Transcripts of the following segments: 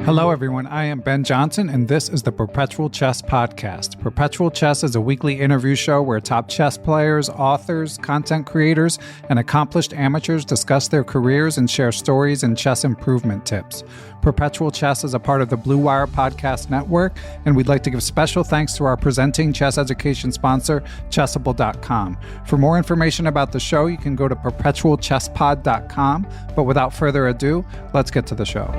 Hello, everyone. I am Ben Johnson, and this is the Perpetual Chess Podcast. Perpetual Chess is a weekly interview show where top chess players, authors, content creators, and accomplished amateurs discuss their careers and share stories and chess improvement tips. Perpetual Chess is a part of the Blue Wire Podcast Network, and we'd like to give special thanks to our presenting chess education sponsor, Chessable.com. For more information about the show, you can go to perpetualchesspod.com. But without further ado, let's get to the show.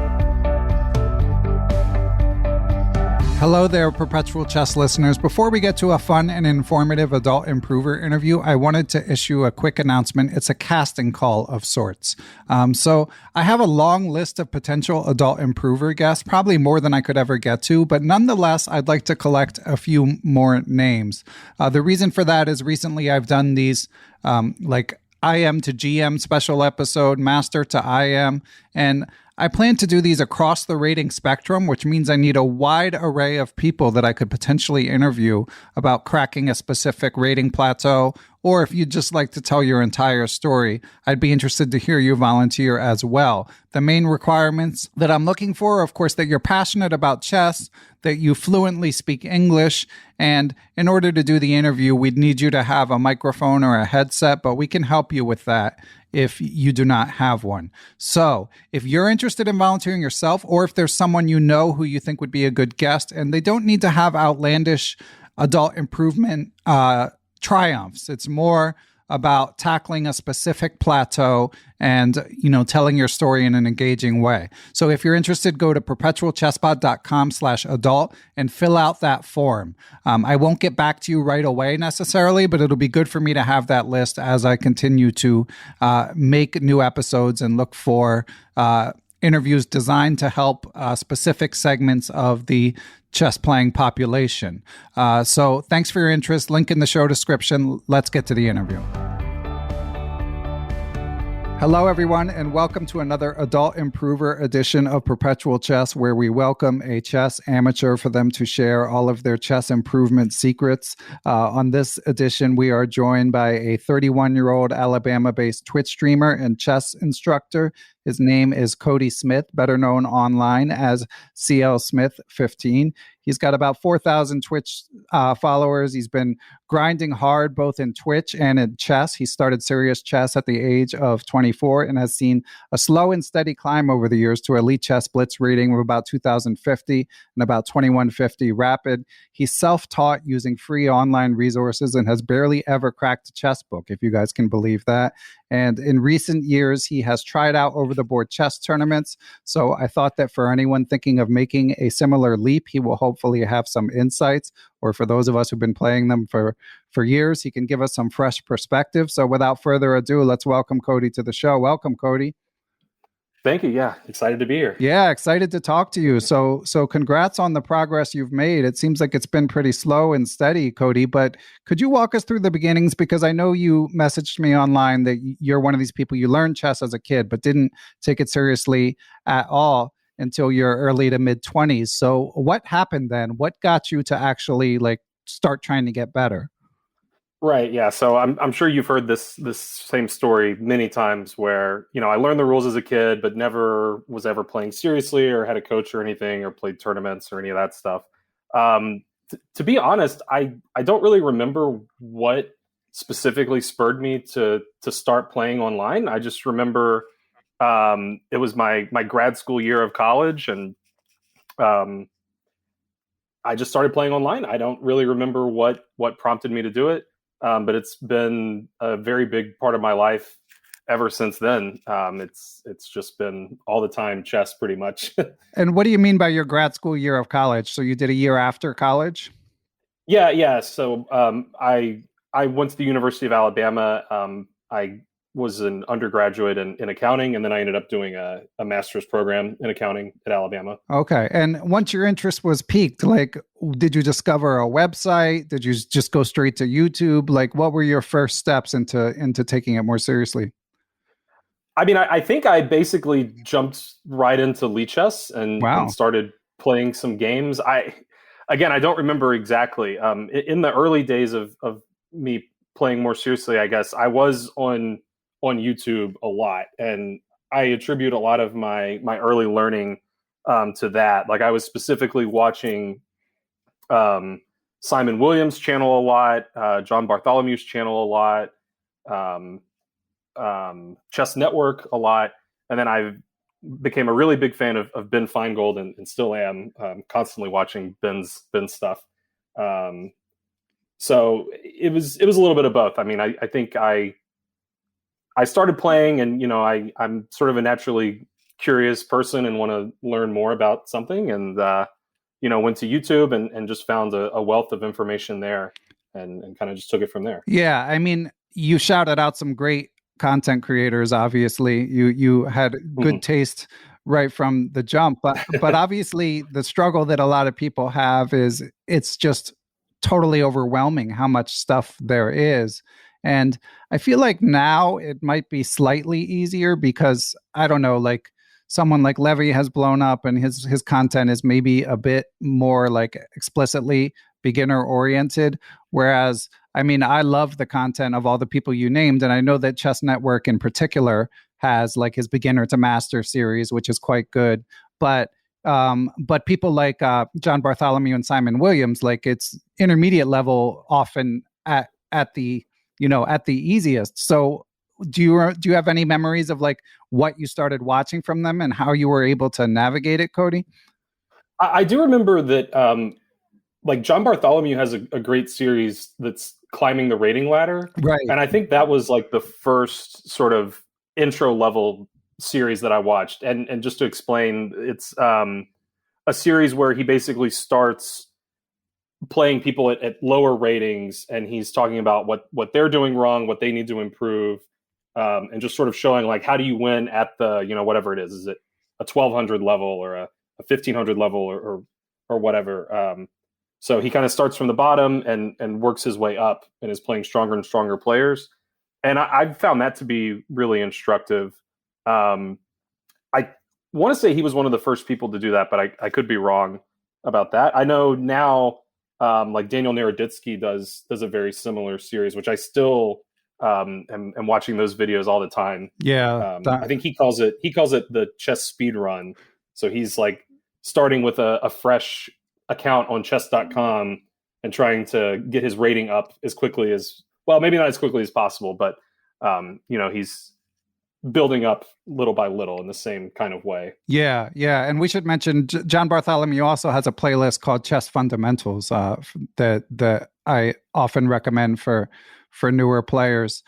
Hello there, Perpetual Chess listeners. Before we get to a fun and informative adult improver interview, I wanted to issue a quick announcement. It's a casting call of sorts. So I have a long list of potential adult improver guests, probably more than I could ever get to, but nonetheless, I'd like to collect a few more names. The reason for that is recently I've done these like IM to GM special episode, Master to IM, and I plan to do these across the rating spectrum, which means I need a wide array of people that I could potentially interview about cracking a specific rating plateau, or if you'd just like to tell your entire story, I'd be interested to hear you volunteer as well. The main requirements that I'm looking for are, of course, that you're passionate about chess, that you fluently speak English, and in order to do the interview, we'd need you to have a microphone or a headset, but we can help you with that if you do not have one. So if you're interested in volunteering yourself, or if there's someone you know who you think would be a good guest, and they don't need to have outlandish adult improvement triumphs. It's more about tackling a specific plateau and, telling your story in an engaging way. So if you're interested, go to perpetualchesspod.com/adult and fill out that form. I won't get back to you right away necessarily, but it'll be good for me to have that list as I continue to make new episodes and look for interviews designed to help specific segments of the chess playing population. So thanks for your interest. Link in the show description. Let's get to the interview. Hello, everyone, and welcome to another Adult Improver edition of Perpetual Chess, where we welcome a chess amateur for them to share all of their chess improvement secrets. On this edition, we are joined by a 31-year-old Alabama-based Twitch streamer and chess instructor. His name is Cody Smith, better known online as CLSmith15. He's got about 4,000 Twitch followers. He's been grinding hard both in Twitch and in chess. He started serious chess at the age of 24 and has seen a slow and steady climb over the years to Elite Chess Blitz rating of about 2,050 and about 2,150 rapid. He's self-taught using free online resources and has barely ever cracked a chess book, if you guys can believe that. And in recent years, he has tried out over-the-board chess tournaments. So I thought that for anyone thinking of making a similar leap, he will hopefully have some insights. Or for those of us who've been playing them for years, he can give us some fresh perspective. So without further ado, let's welcome Cody to the show. Welcome, Cody. Thank you. Yeah, excited to be here. Yeah, excited to talk to you. So congrats on the progress you've made. It seems like it's been pretty slow and steady, Cody, but could you walk us through the beginnings? Because I know you messaged me online that you're one of these people, you learned chess as a kid, but didn't take it seriously at all until your early to mid 20s. So what happened then? What got you to actually start trying to get better? Right. Yeah. So I'm sure you've heard this same story many times where, I learned the rules as a kid, but never was ever playing seriously or had a coach or anything or played tournaments or any of that stuff. To be honest, I don't really remember what specifically spurred me to start playing online. I just remember it was my grad school year of college, and I just started playing online. I don't really remember what prompted me to do it. But it's been a very big part of my life ever since then. It's just been all the time chess pretty much. And what do you mean by your grad school year of college? So you did a year after college? Yeah. So I went to the University of Alabama. I was an undergraduate in accounting, and then I ended up doing a master's program in accounting at Alabama. Okay. And once your interest was piqued, did you discover a website? Did you just go straight to YouTube? What were your first steps into taking it more seriously? I mean, I think I basically jumped right into Elite Chess and started playing some games. I don't remember exactly. In the early days of me playing more seriously, I guess I was on YouTube a lot, and I attribute a lot of my early learning to that. Like I was specifically watching Simon Williams' channel a lot, John Bartholomew's channel a lot, ChessNetwork a lot, and then I became a really big fan of Ben Finegold, and still am, constantly watching Ben's stuff. So it was a little bit of both. I mean, I think I started playing, and I'm sort of a naturally curious person and want to learn more about something, and went to YouTube and just found a wealth of information there, and kind of just took it from there. Yeah, I mean, you shouted out some great content creators. Obviously, you had good taste right from the jump, but obviously the struggle that a lot of people have is it's just totally overwhelming how much stuff there is. And I feel like now it might be slightly easier because, I don't know, like someone like Levy has blown up and his content is maybe a bit more like explicitly beginner oriented. Whereas, I mean, I love the content of all the people you named. And I know that ChessNetwork in particular has like his beginner to master series, which is quite good. But people like John Bartholomew and Simon Williams, like it's intermediate level often at the easiest. So do you have any memories of like what you started watching from them and how you were able to navigate it, Cody? I do remember that like John Bartholomew has a great series that's climbing the rating ladder. Right. And I think that was like the first sort of intro level series that I watched. And just to explain, it's a series where he basically starts playing people at lower ratings, and he's talking about what they're doing wrong, what they need to improve, and just sort of showing like, how do you win at the, whatever it is it a 1200 level or a 1500 level or whatever. So he kind of starts from the bottom and works his way up and is playing stronger and stronger players. And I found that to be really instructive. I want to say he was one of the first people to do that, but I could be wrong about that. I know now, like Daniel Naroditsky does a very similar series, which I still am watching those videos all the time. Yeah. I think he calls it the chess speed run. So he's like starting with a fresh account on chess.com and trying to get his rating up as quickly as, well, maybe not as quickly as possible, but he's building up little by little in the same kind of way. Yeah. And we should mention John Bartholomew also has a playlist called Chess Fundamentals that I often recommend for newer players.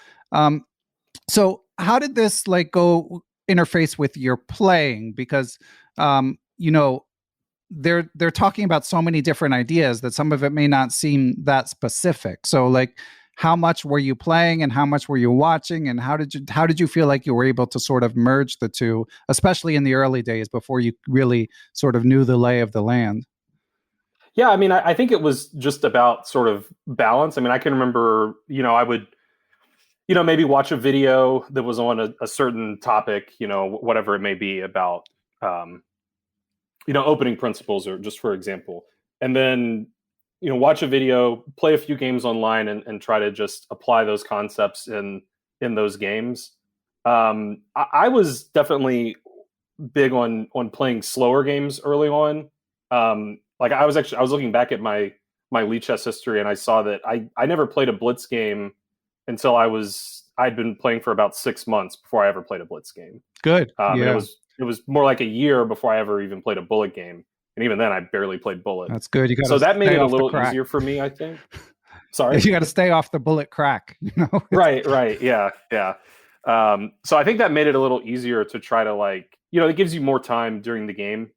So how did this like go interface with your playing? Because they're talking about so many different ideas that some of it may not seem that specific. So like, how much were you playing and how much were you watching, and how did you feel like you were able to sort of merge the two, especially in the early days before you really sort of knew the lay of the land? Yeah, I mean, I think it was just about sort of balance. I mean, I can remember, I would, maybe watch a video that was on a certain topic, whatever it may be about, opening principles, or just for example, and then, watch a video, play a few games online, and try to just apply those concepts in those games. I was definitely big on playing slower games early on. Like I was looking back at my Lee chess history, and I saw that I never played a blitz game until I'd been playing for about 6 months before I ever played a blitz game. Good. Yeah. It was more like a year before I ever even played a bullet game. And even then I barely played bullet. That's good. So that made it a little easier for me, I think. Sorry. You got to stay off the bullet crack, Right. Yeah. So I think that made it a little easier to try to like, it gives you more time during the game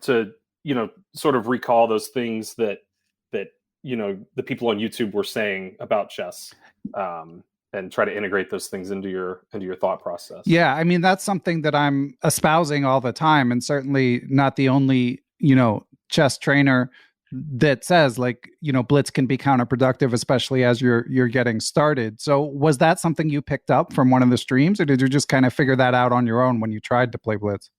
to, sort of recall those things that the people on YouTube were saying about chess. And try to integrate those things into your thought process. Yeah, I mean, that's something that I'm espousing all the time, and certainly not the only, chess trainer that says like, blitz can be counterproductive, especially as you're getting started. So was that something you picked up from one of the streams, or did you just kind of figure that out on your own when you tried to play blitz?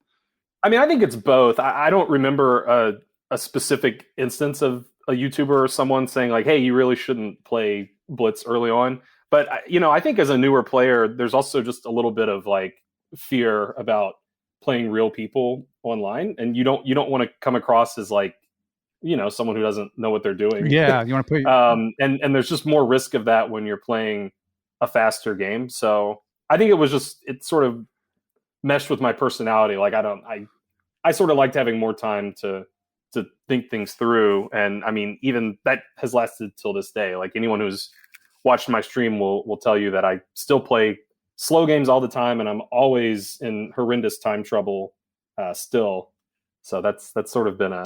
I mean, I think it's both. I don't remember a specific instance of a YouTuber or someone saying like, hey, you really shouldn't play blitz early on. But, I think as a newer player, there's also just a little bit of like fear about playing real people online, and you don't want to come across as like, someone who doesn't know what they're doing. Yeah, you want to put and there's just more risk of that when you're playing a faster game. So I think it sort of meshed with my personality. Like I sort of liked having more time to think things through. And I mean, even that has lasted till this day. Like anyone who's watched my stream will tell you that I still play slow games all the time, and I'm always in horrendous time trouble still. So that's sort of been a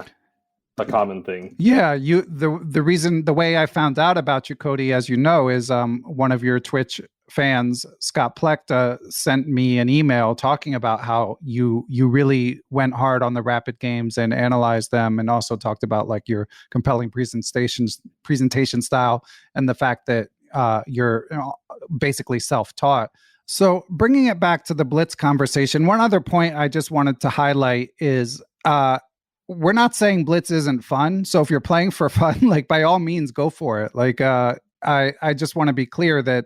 common thing. Yeah, the way I found out about you, Cody, as you know, is one of your Twitch fans, Scott Plekta, sent me an email talking about how you really went hard on the rapid games and analyzed them, and also talked about like your compelling presentation style and the fact that you're basically self-taught. So bringing it back to the Blitz conversation, one other point I just wanted to highlight is we're not saying Blitz isn't fun. So if you're playing for fun, like by all means, go for it. Like I just want to be clear that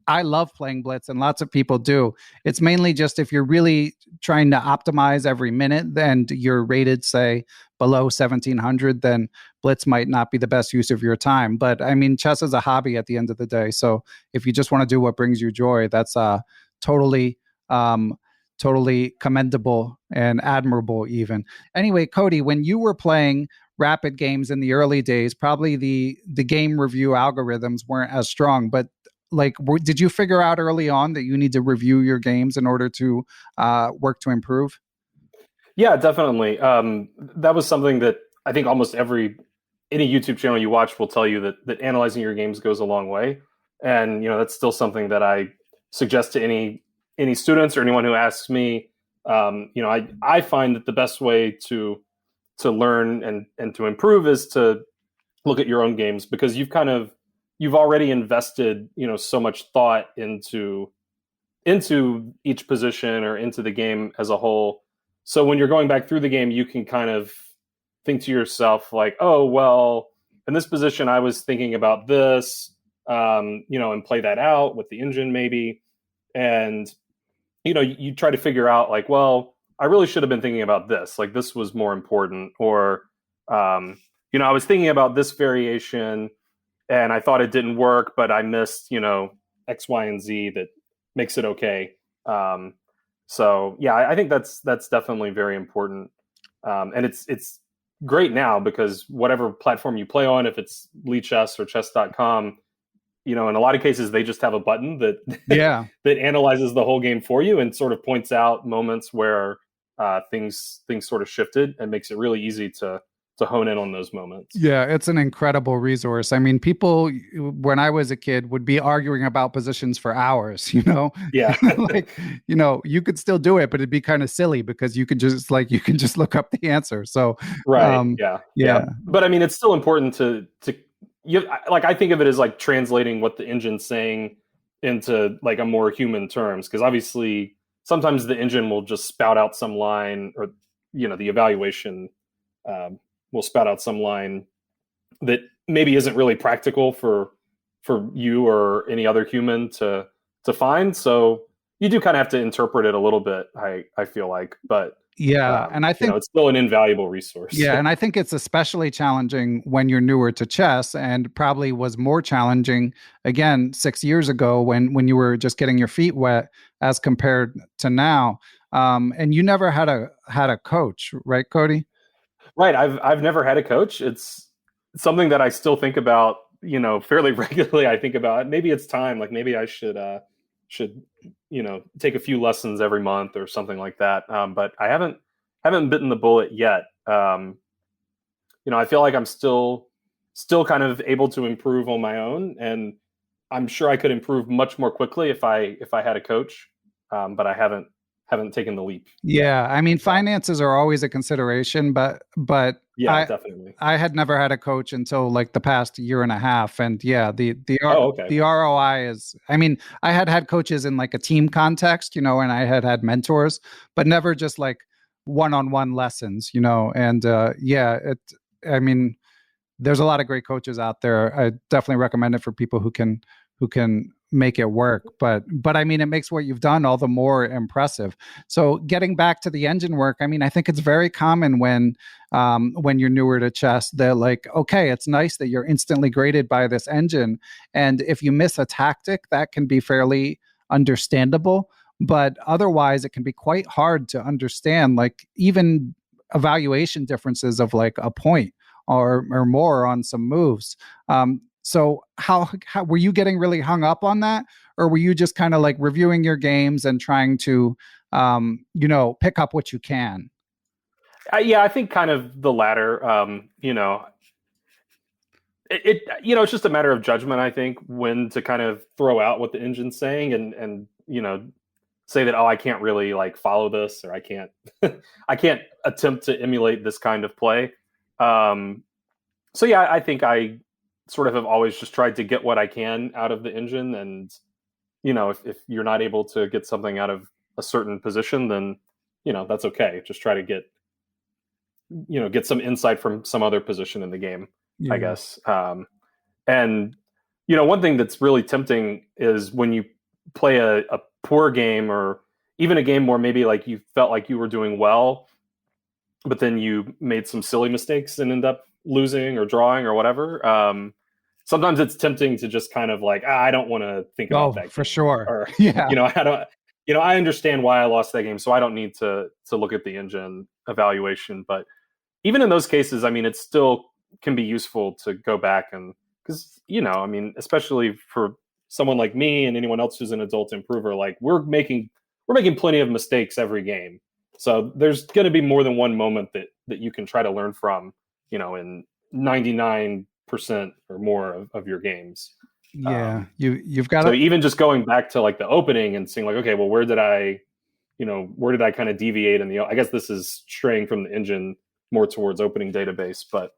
I love playing Blitz, and lots of people do. It's mainly just if you're really trying to optimize every minute and you're rated, say, below 1700, then Blitz might not be the best use of your time. But I mean, chess is a hobby at the end of the day. So if you just want to do what brings you joy, that's totally commendable and admirable even. Anyway, Cody, when you were playing rapid games in the early days, probably the game review algorithms weren't as strong, but like, did you figure out early on that you need to review your games in order to work to improve? Yeah, definitely. That was something that I think almost any YouTube channel you watch will tell you that analyzing your games goes a long way. And, that's still something that I suggest to any students or anyone who asks me. I find that the best way to learn and to improve is to look at your own games, because you've already invested, so much thought into each position or into the game as a whole. So when you're going back through the game, you can kind of think to yourself like, oh, well, in this position, I was thinking about this, and play that out with the engine maybe. And, you try to figure out like, well, I really should have been thinking about this. Like this was more important. Or, I was thinking about this variation and I thought it didn't work, but I missed, X, Y, and Z that makes it okay. So yeah, I think that's definitely very important. And it's great now because whatever platform you play on, if it's Chess or chess.com, in a lot of cases, they just have a button that that analyzes the whole game for you and sort of points out moments where things sort of shifted, and makes it really easy to hone in on those moments. Yeah, it's an incredible resource. I mean, people, when I was a kid, would be arguing about positions for hours, Yeah. like, you could still do it, but it'd be kind of silly because you can just look up the answer. So, right. Yeah. But I mean, it's still important to I think of it as like translating what the engine's saying into like a more human terms. Because obviously sometimes the engine will just spout out some line, or, the evaluation, will spout out some line that maybe isn't really practical for you or any other human to find. So you do kind of have to interpret it a little bit, I feel like. But and I think it's still an invaluable resource. Yeah, and I think it's especially challenging when you're newer to chess, and probably was more challenging again 6 years ago when you were just getting your feet wet as compared to now. And you never had a coach, right, Cody? Right. I've never had a coach. It's something that I still think about, fairly regularly. I think about maybe it's time. Like maybe I should take a few lessons every month or something like that. But I haven't bitten the bullet yet. I feel like I'm still kind of able to improve on my own, and I'm sure I could improve much more quickly if I had a coach. But I haven't taken the leap. Yeah, I mean, finances are always a consideration, but yeah, definitely. I had never had a coach until like the past year and a half, and yeah, the okay. ROI is. I mean, I had coaches in like a team context, and I had mentors, but never just like one-on-one lessons, and I mean, there's a lot of great coaches out there. I definitely recommend it for people who can who can make it work. But I mean, it makes what you've done all the more impressive. So getting back to the engine work, I mean, I think it's very common when you're newer to chess, they're like, okay, it's nice that you're instantly graded by this engine, and if you miss a tactic, that can be fairly understandable. But otherwise, it can be quite hard to understand, like even evaluation differences of like a point or more on some moves. So how were you getting really hung up on that, or were you just kind of like reviewing your games and trying to, pick up what you can? Yeah, I think kind of the latter. It's just a matter of judgment. I think when to kind of throw out what the engine's saying and say that, oh, I can't really like follow this, or I can't I can't attempt to emulate this kind of play. So yeah, I think I sort of have always just tried to get what I can out of the engine, and if you're not able to get something out of a certain position, then that's okay. Just try to get some insight from some other position in the game, I Yeah. guess. And one thing that's really tempting is when you play a poor game, or even a game where maybe like you felt like you were doing well, but then you made some silly mistakes and end up losing or drawing or whatever. Sometimes it's tempting to just kind of like, I don't want to think about Oh, that for game, sure. or Yeah. I don't, I understand why I lost that game, so I don't need to look at the engine evaluation. But even in those cases, I mean, it still can be useful to go back and, because I mean, especially for someone like me and anyone else who's an adult improver, like we're making plenty of mistakes every game. So there's going to be more than one moment that you can try to learn from, in 99% or more of your games. Yeah. You've got So to. even just going back to like the opening and seeing like, okay, well, where did I kind of deviate in the, I guess this is straying from the engine more towards opening database, but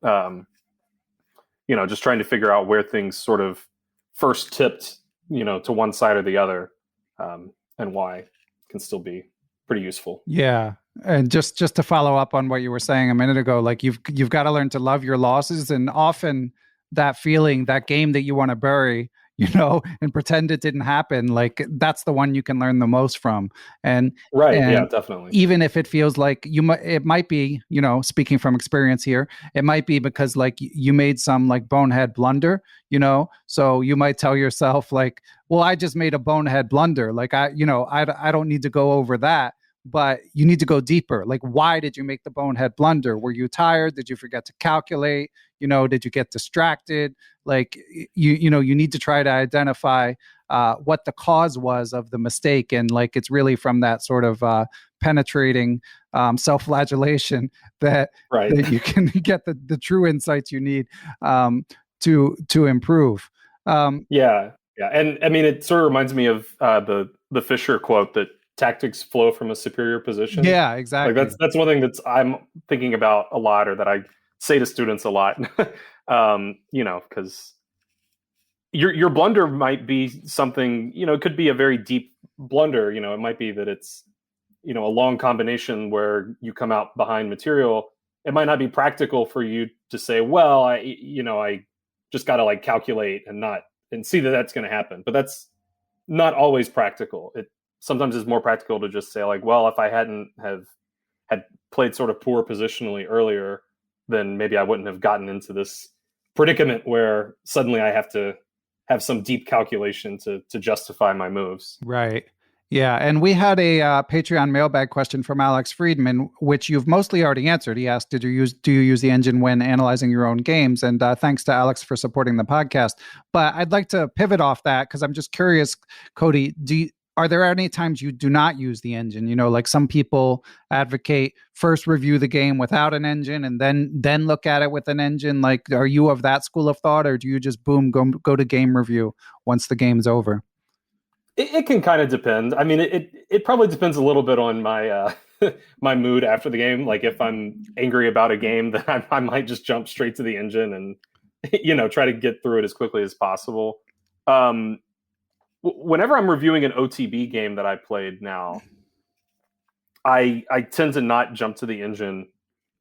just trying to figure out where things sort of first tipped, to one side or the other, and why can still be pretty useful. Yeah. And just to follow up on what you were saying a minute ago, like you've got to learn to love your losses, and often that feeling, that game that you want to bury, and pretend it didn't happen, like that's the one you can learn the most from. And Right. Yeah, and definitely. even if it feels like it might be, speaking from experience here, it might be because like you made some like bonehead blunder, so you might tell yourself like, well, I just made a bonehead blunder, like I don't need to go over that. But you need to go deeper. Like, why did you make the bonehead blunder? Were you tired? Did you forget to calculate? Did you get distracted? Like, you need to try to identify what the cause was of the mistake. And like, it's really from that sort of penetrating self-flagellation that Right. that you can get the true insights you need to improve. Yeah. Yeah. And I mean, it sort of reminds me of the Fisher quote that tactics flow from a superior position. Yeah, Like exactly. that's one thing that's I'm thinking about a lot, or that I say to students a lot. Because your blunder might be something, it could be a very deep blunder. It might be that it's, a long combination where you come out behind material. It might not be practical for you to say, well, I just got to like calculate and see that that's going to happen. But that's not always practical. It sometimes is more practical to just say like, well, if I hadn't had played sort of poor positionally earlier, then maybe I wouldn't have gotten into this predicament where suddenly I have to have some deep calculation to justify my moves. Right. Yeah. And we had a Patreon mailbag question from Alex Friedman, which you've mostly already answered. He asked, do you use the engine when analyzing your own games? And thanks to Alex for supporting the podcast. But I'd like to pivot off that because I'm just curious, Cody, are there any times you do not use the engine? Like some people advocate first review the game without an engine and then look at it with an engine. Like, are you of that school of thought, or do you just boom, go to game review once the game's over? It can kind of depend. I mean, it probably depends a little bit on my my mood after the game. Like if I'm angry about a game, then I might just jump straight to the engine and try to get through it as quickly as possible. Whenever I'm reviewing an OTB game that I played now, I tend to not jump to the engine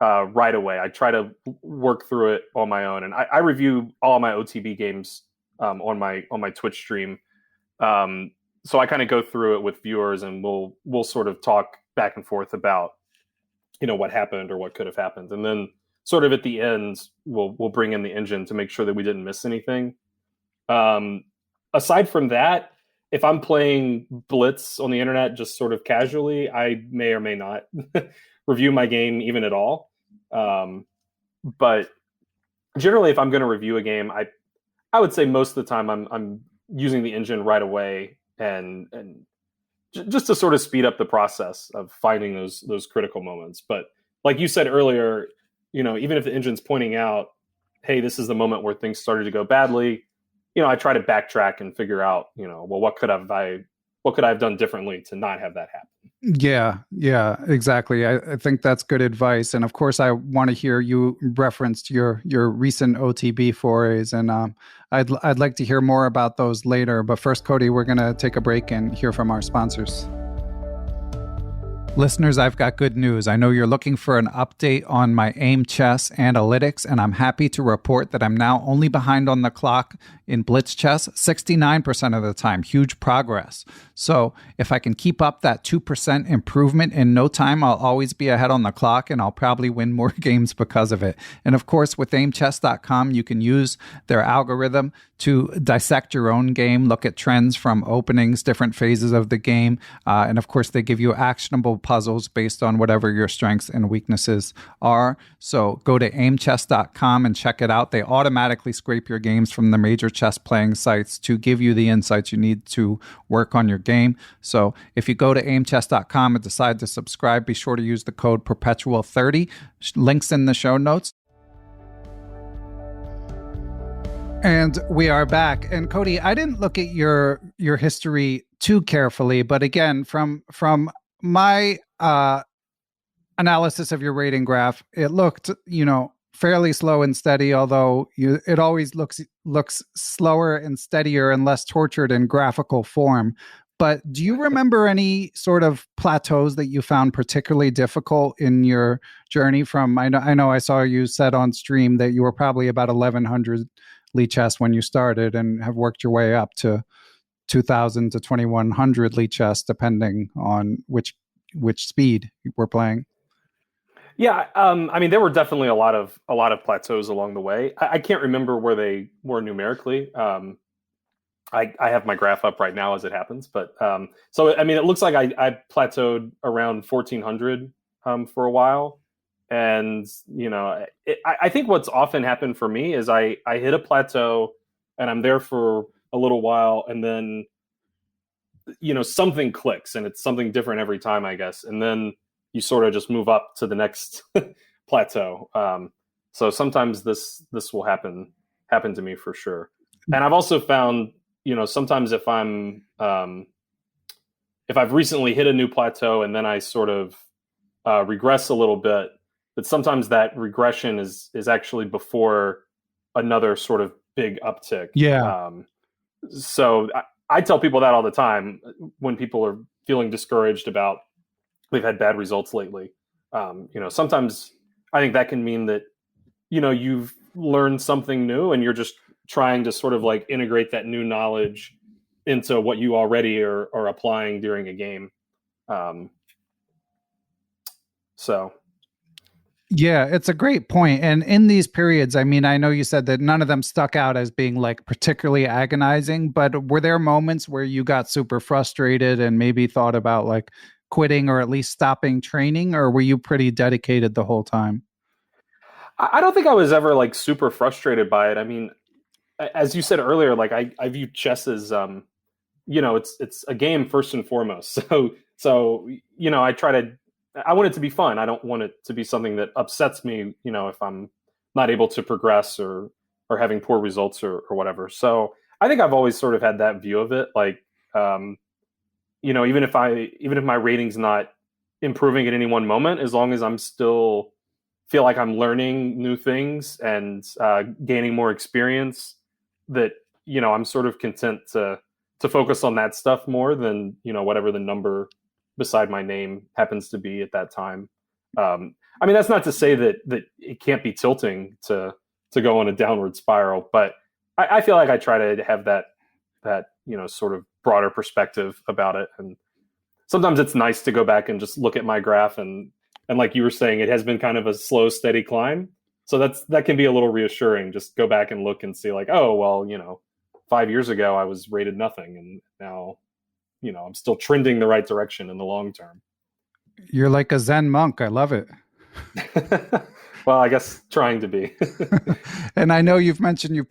right away. I try to work through it on my own, and I review all my OTB games on my Twitch stream. So I kind of go through it with viewers, and we'll sort of talk back and forth about what happened or what could have happened, and then sort of at the end we'll bring in the engine to make sure that we didn't miss anything. Aside from that, if I'm playing Blitz on the internet just sort of casually, I may or may not review my game even at all. But generally, if I'm going to review a game, I would say most of the time I'm using the engine right away, and just to sort of speed up the process of finding those critical moments. But like you said earlier, even if the engine's pointing out, hey, this is the moment where things started to go badly, I try to backtrack and figure out, well, what could I have done differently to not have that happen? Yeah, exactly. I think that's good advice. And of course, I want to hear you referenced your recent OTB forays, and I'd like to hear more about those later. But first, Cody, we're going to take a break and hear from our sponsors. Listeners, I've got good news. I know you're looking for an update on my Aimchess analytics, and I'm happy to report that I'm now only behind on the clock in Blitz Chess 69% of the time. Huge progress. So if I can keep up that 2% improvement in no time, I'll always be ahead on the clock, and I'll probably win more games because of it. And of course, with Aimchess.com, you can use their algorithm to dissect your own game, look at trends from openings, different phases of the game, and of course, they give you actionable puzzles based on whatever your strengths and weaknesses are. So go to aimchess.com and check it out. They automatically scrape your games from the major chess playing sites to give you the insights you need to work on your game. So if you go to aimchess.com and decide to subscribe, be sure to use the code Perpetual30. Links in the show notes. And we are back. And Cody, I didn't look at your history too carefully, but again, from my analysis of your rating graph, it looked, fairly slow and steady, although it always looks slower and steadier and less tortured in graphical form. But do you remember any sort of plateaus that you found particularly difficult in your journey from, I know I saw you said on stream that you were probably about 1100 Lichess when you started and have worked your way up to 2000 to 2100 Lichess, depending on which speed we're playing. Yeah, there were definitely a lot of plateaus along the way. I can't remember where they were numerically. I have my graph up right now as it happens, but it looks like I plateaued around 1400 for a while, and I think what's often happened for me is I hit a plateau and I'm there for a little while, and then something clicks and it's something different every time, I guess, and then you sort of just move up to the next plateau. So sometimes this will happen to me for sure. And I've also found, sometimes if I've recently hit a new plateau and then I sort of regress a little bit, but sometimes that regression is actually before another sort of big uptick. Yeah. So I tell people that all the time when people are feeling discouraged about they've had bad results lately. Sometimes I think that can mean that, you've learned something new and you're just trying to sort of like integrate that new knowledge into what you already are applying during a game. Yeah, it's a great point. And in these periods, I know you said that none of them stuck out as being like particularly agonizing, but were there moments where you got super frustrated and maybe thought about like quitting or at least stopping training, or were you pretty dedicated the whole time? I don't think I was ever like super frustrated by it. As you said earlier, like I view chess as, it's a game first and foremost. So I want it to be fun. I don't want it to be something that upsets me, if I'm not able to progress or having poor results or whatever. So I think I've always sort of had that view of it. Like, even if my rating's not improving at any one moment, as long as I'm still feel like I'm learning new things and gaining more experience, that I'm sort of content to focus on that stuff more than whatever the number beside my name happens to be at that time. That's not to say that it can't be tilting to go on a downward spiral, but I feel like I try to have that sort of broader perspective about it, and sometimes it's nice to go back and just look at my graph, and like you were saying, it has been kind of a slow, steady climb. So that can be a little reassuring. Just go back and look and see, like, oh well, 5 years ago I was rated nothing, and now I'm still trending the right direction in the long term. You're like a Zen monk. I love it. Well, I guess trying to be. And I know you've mentioned you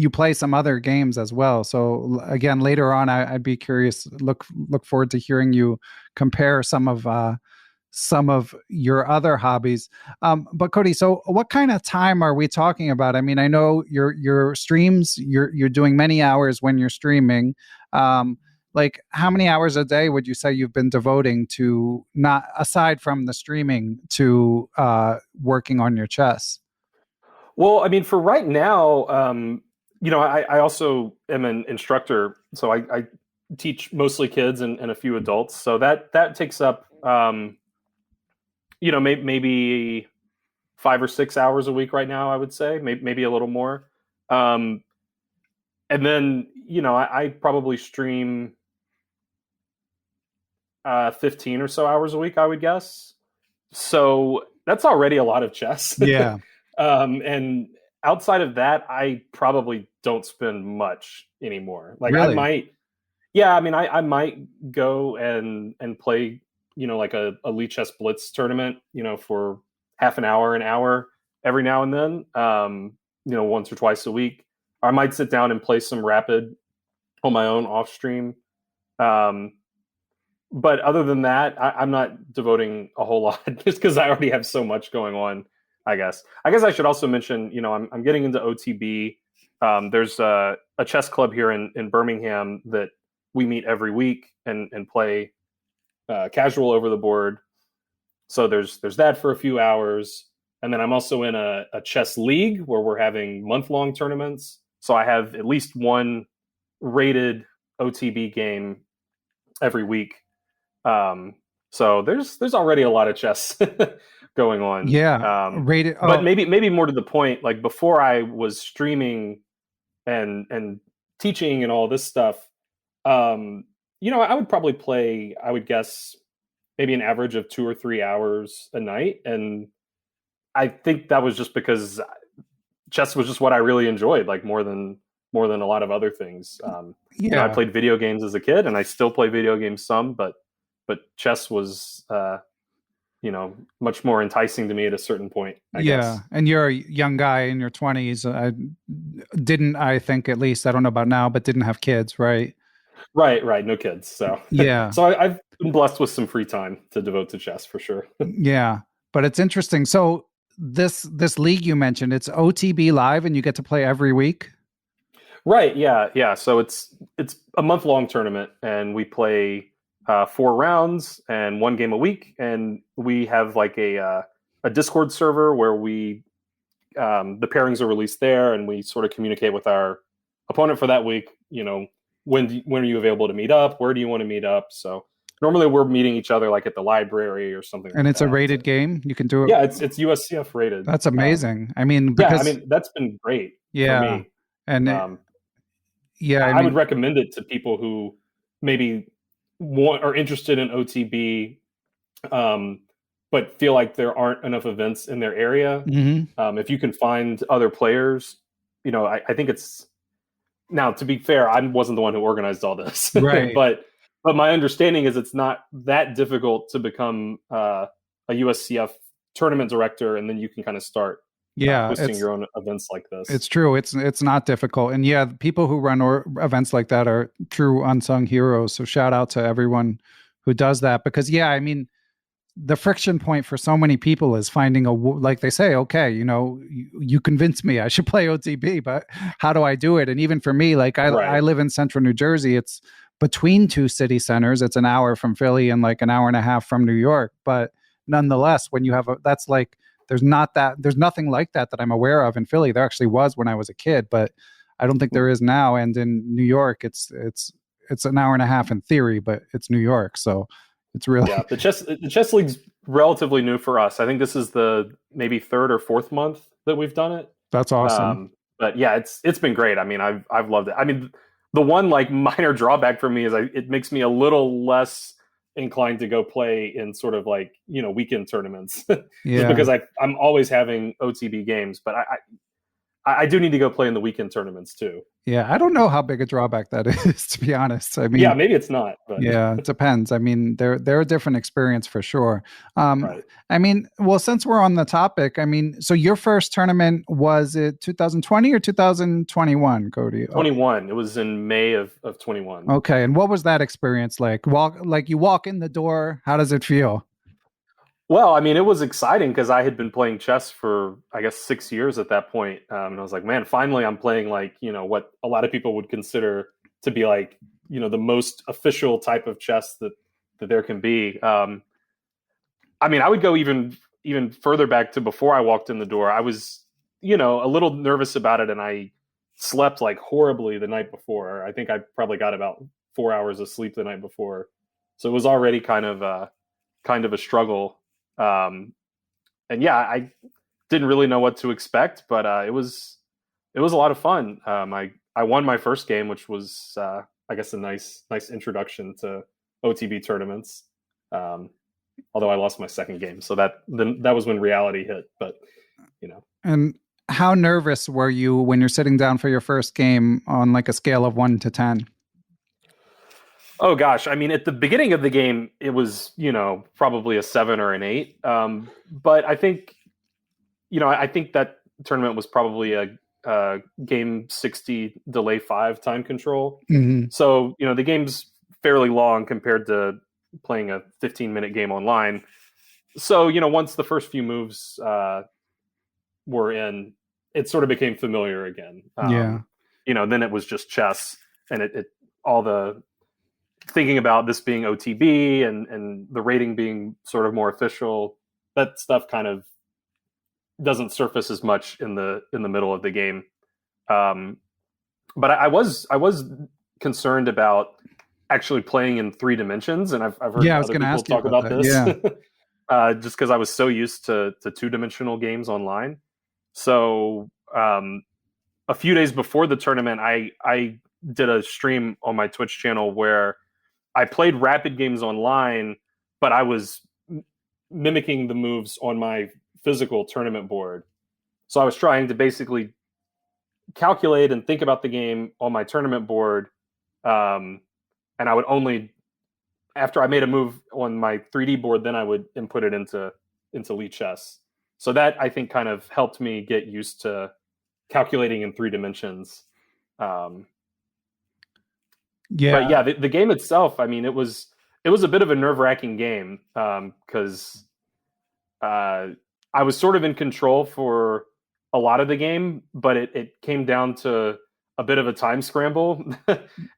play some other games as well. So again, later on, I'd be curious. Look forward to hearing you compare some of your other hobbies. But Cody, so what kind of time are we talking about? I mean, I know your streams, you're doing many hours when you're streaming. Like how many hours a day would you say you've been devoting to, not aside from the streaming, to working on your chess? Well, I mean, for right now, I also am an instructor, so I teach mostly kids and a few adults. So that takes up, maybe 5 or 6 hours a week right now, I would say, maybe a little more. And then, I probably stream 15 or so hours a week, I would guess. So that's already a lot of chess. Yeah. And outside of that, I probably don't spend much anymore. Like Really? I might go and play, like a Elite Chess Blitz tournament, for half an hour every now and then, once or twice a week. Or I might sit down and play some Rapid on my own off stream. But other than that, I'm not devoting a whole lot just because I already have so much going on, I guess. I should also mention, I'm getting into OTB. There's a chess club here in Birmingham that we meet every week and play casual over the board. So there's that for a few hours. And then I'm also in a chess league where we're having month-long tournaments. So I have at least one rated OTB game every week. So there's already a lot of chess going on. Yeah. Rated. But maybe more to the point, like before I was streaming and teaching and all this stuff, I would probably play, I would guess, maybe an average of 2 or 3 hours a night. And I think that was just because chess was just what I really enjoyed, like more than a lot of other things. I played video games as a kid, and I still play video games some, but chess was, much more enticing to me at a certain point, I guess. And you're a young guy in your 20s. I think, at least, I don't know about now, but didn't have kids, right? Right. No kids. So yeah. So I've been blessed with some free time to devote to chess for sure. Yeah, but it's interesting. So this league you mentioned, it's OTB live, and you get to play every week. Right. Yeah. So it's a month-long tournament, and we play 4 rounds and 1 game a week. And we have like a Discord server where we the pairings are released there, and we sort of communicate with our opponent for that week. When are you available to meet up? Where do you want to meet up? So normally we're meeting each other like at the library or something. And like it's that. a rated game. You can do it. Yeah, it's USCF rated. That's amazing. That's been great. Yeah. For me. And I would recommend it to people who maybe are interested in OTB, but feel like there aren't enough events in their area. Mm-hmm. If you can find other players, I think it's. Now, to be fair, I wasn't the one who organized all this, right? but my understanding is it's not that difficult to become a USCF tournament director, and then you can kind of start hosting your own events like this. It's true. It's not difficult, and people who run events like that are true unsung heroes. So shout out to everyone who does that, because the friction point for so many people is finding like they say, okay, you convinced me I should play OTB, but how do I do it? And even for me, like I live in central New Jersey. It's between 2 city centers. It's an hour from Philly and like an hour and a half from New York. But nonetheless, when you have that's like, there's nothing like that I'm aware of in Philly. There actually was when I was a kid, but I don't think there is now. And in New York, it's an hour and a half in theory, but it's New York. So it's really the chess league's relatively new for us. I think this is the maybe 3rd or 4th month that we've done it. That's awesome. But yeah, it's been great. I mean, I've loved it. I mean, the one like minor drawback for me is it makes me a little less inclined to go play in sort of like, weekend tournaments, just Yeah. because I'm always having OTB games. But I do need to go play in the weekend tournaments too. Yeah, I don't know how big a drawback that is, to be honest. I Yeah, mean, maybe it's not, but yeah, it depends. I mean, they're a different experience for sure. right. I mean, well, since we're on the topic, I mean, so your first tournament, was it 2020 or 2021, Cody? 21. It was in May of 21. Okay, and what was that experience like? You walk in the door, how does it feel? Well, I mean, it was exciting because I had been playing chess for, I guess, 6 years at that point. And I was like, man, finally I'm playing like, what a lot of people would consider to be like, the most official type of chess that there can be. I mean, I would go even further back to before I walked in the door. I was, a little nervous about it, and I slept like horribly the night before. I think I probably got about 4 hours of sleep the night before. So it was already kind of a struggle. And yeah, I didn't really know what to expect, but it was a lot of fun. I won my first game, which was I guess a nice introduction to OTB tournaments. Although I lost my second game, so that was when reality hit. But And how nervous were you when you're sitting down for your first game on like a scale of 1 to 10? oh gosh, I mean, at the beginning of the game, it was probably a 7 or an 8. But I think I think that tournament was probably a game 60 delay 5 time control. Mm-hmm. So the game's fairly long compared to playing a 15-minute game online. So once the first few moves were in, it sort of became familiar again. Yeah. Then it was just chess, and it all the thinking about this being OTB and the rating being sort of more official. That stuff kind of doesn't surface as much in the middle of the game. But I was concerned about actually playing in 3 dimensions, and I've heard other people talk about this. Yeah. Just because I was so used to 2-dimensional games online. So a few days before the tournament, I did a stream on my Twitch channel where I played rapid games online, but I was mimicking the moves on my physical tournament board. So I was trying to basically calculate and think about the game on my tournament board, and I would only, after I made a move on my 3D board, then I would input it into Lichess. So that, I think, kind of helped me get used to calculating in 3 dimensions. Yeah. But yeah, the game itself, I mean, it was a bit of a nerve-wracking game because I was sort of in control for a lot of the game, but it came down to a bit of a time scramble.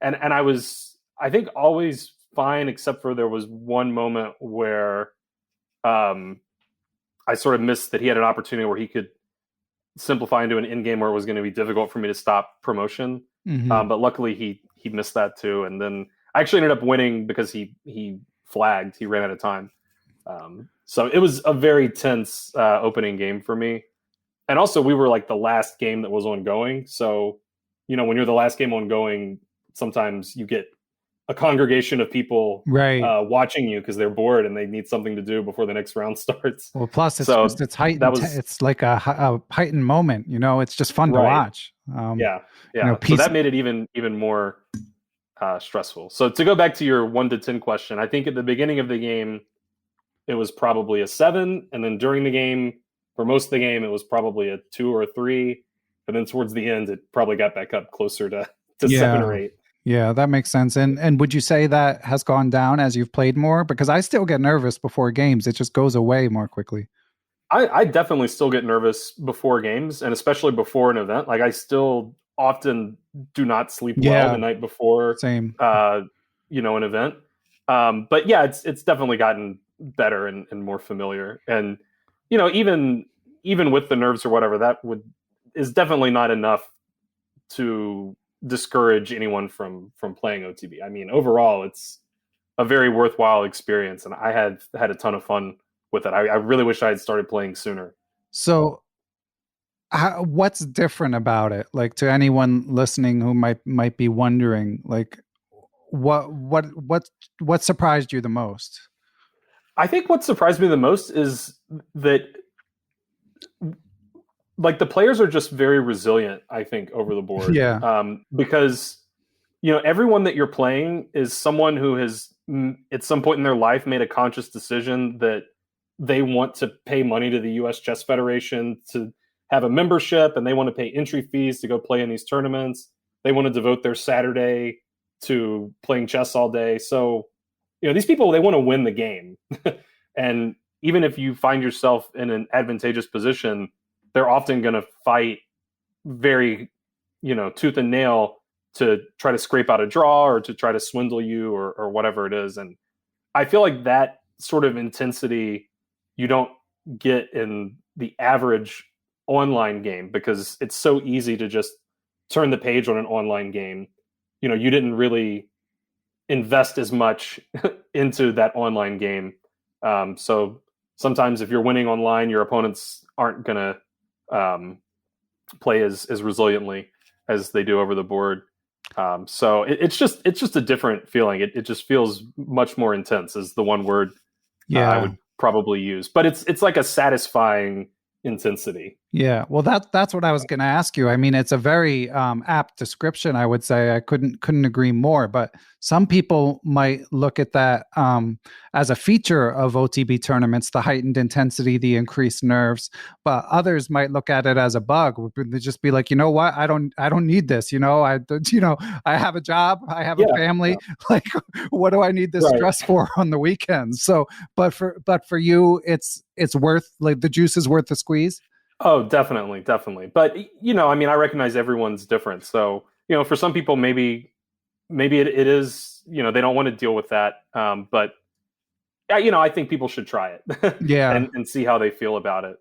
and I was, I think, always fine, except for there was one moment where I sort of missed that he had an opportunity where he could simplify into an endgame where it was going to be difficult for me to stop promotion. Mm-hmm. But luckily he missed that too. And then I actually ended up winning because he flagged. He ran out of time. So it was a very tense opening game for me. And also we were like the last game that was ongoing. So, when you're the last game ongoing, sometimes you get a congregation of people watching you because they're bored and they need something to do before the next round starts. Well, plus it's heightened. It's like a heightened moment. It's just fun to watch. Yeah. So that made it even more stressful. So to go back to your 1 to 10 question, I think at the beginning of the game it was probably a 7, and then during the game, for most of the game, it was probably a 2 or a 3, and then towards the end, it probably got back up closer to 7 or 8. Yeah, that makes sense. And would you say that has gone down as you've played more? Because I still get nervous before games. It just goes away more quickly. I definitely still get nervous before games, and especially before an event. Like I still often do not sleep well the night before. Same. An event. But yeah, it's definitely gotten better and more familiar. And even with the nerves or whatever, that is definitely not enough to discourage anyone from playing OTB. I mean, overall, it's a very worthwhile experience, and I had a ton of fun with it. I really wish I had started playing sooner. So What's different about it? Like, to anyone listening who might be wondering, like, what surprised you the most? I think what surprised me the most is that like the players are just very resilient, I think, over the board. Yeah. Because everyone that you're playing is someone who has at some point in their life made a conscious decision that they want to pay money to the US Chess Federation to have a membership, and they want to pay entry fees to go play in these tournaments. They want to devote their Saturday to playing chess all day. So, these people, they want to win the game. And even if you find yourself in an advantageous position, they're often going to fight very, tooth and nail to try to scrape out a draw or to try to swindle you or whatever it is. And I feel like that sort of intensity you don't get in the average online game, because it's so easy to just turn the page on an online game. You didn't really invest as much into that online game. So sometimes if you're winning online, your opponents aren't going to play as resiliently as they do over the board. So it's just a different feeling. It just feels much more intense, is the one word I would probably use. But it's like a satisfying intensity. Yeah, well, that's what I was going to ask you. I mean, it's a very apt description, I would say. I couldn't agree more. But some people might look at that as a feature of OTB tournaments, the heightened intensity, the increased nerves. But others might look at it as a bug. They'd just be like, you know what? I don't need this. I have a job, I have a family. Yeah. Like, what do I need this stress for on the weekends? So, but for you, it's worth, like, the juice is worth the squeeze. Oh, definitely. But, I recognize everyone's different. So, for some people, maybe it is, they don't want to deal with that. But, I think people should try it and see how they feel about it.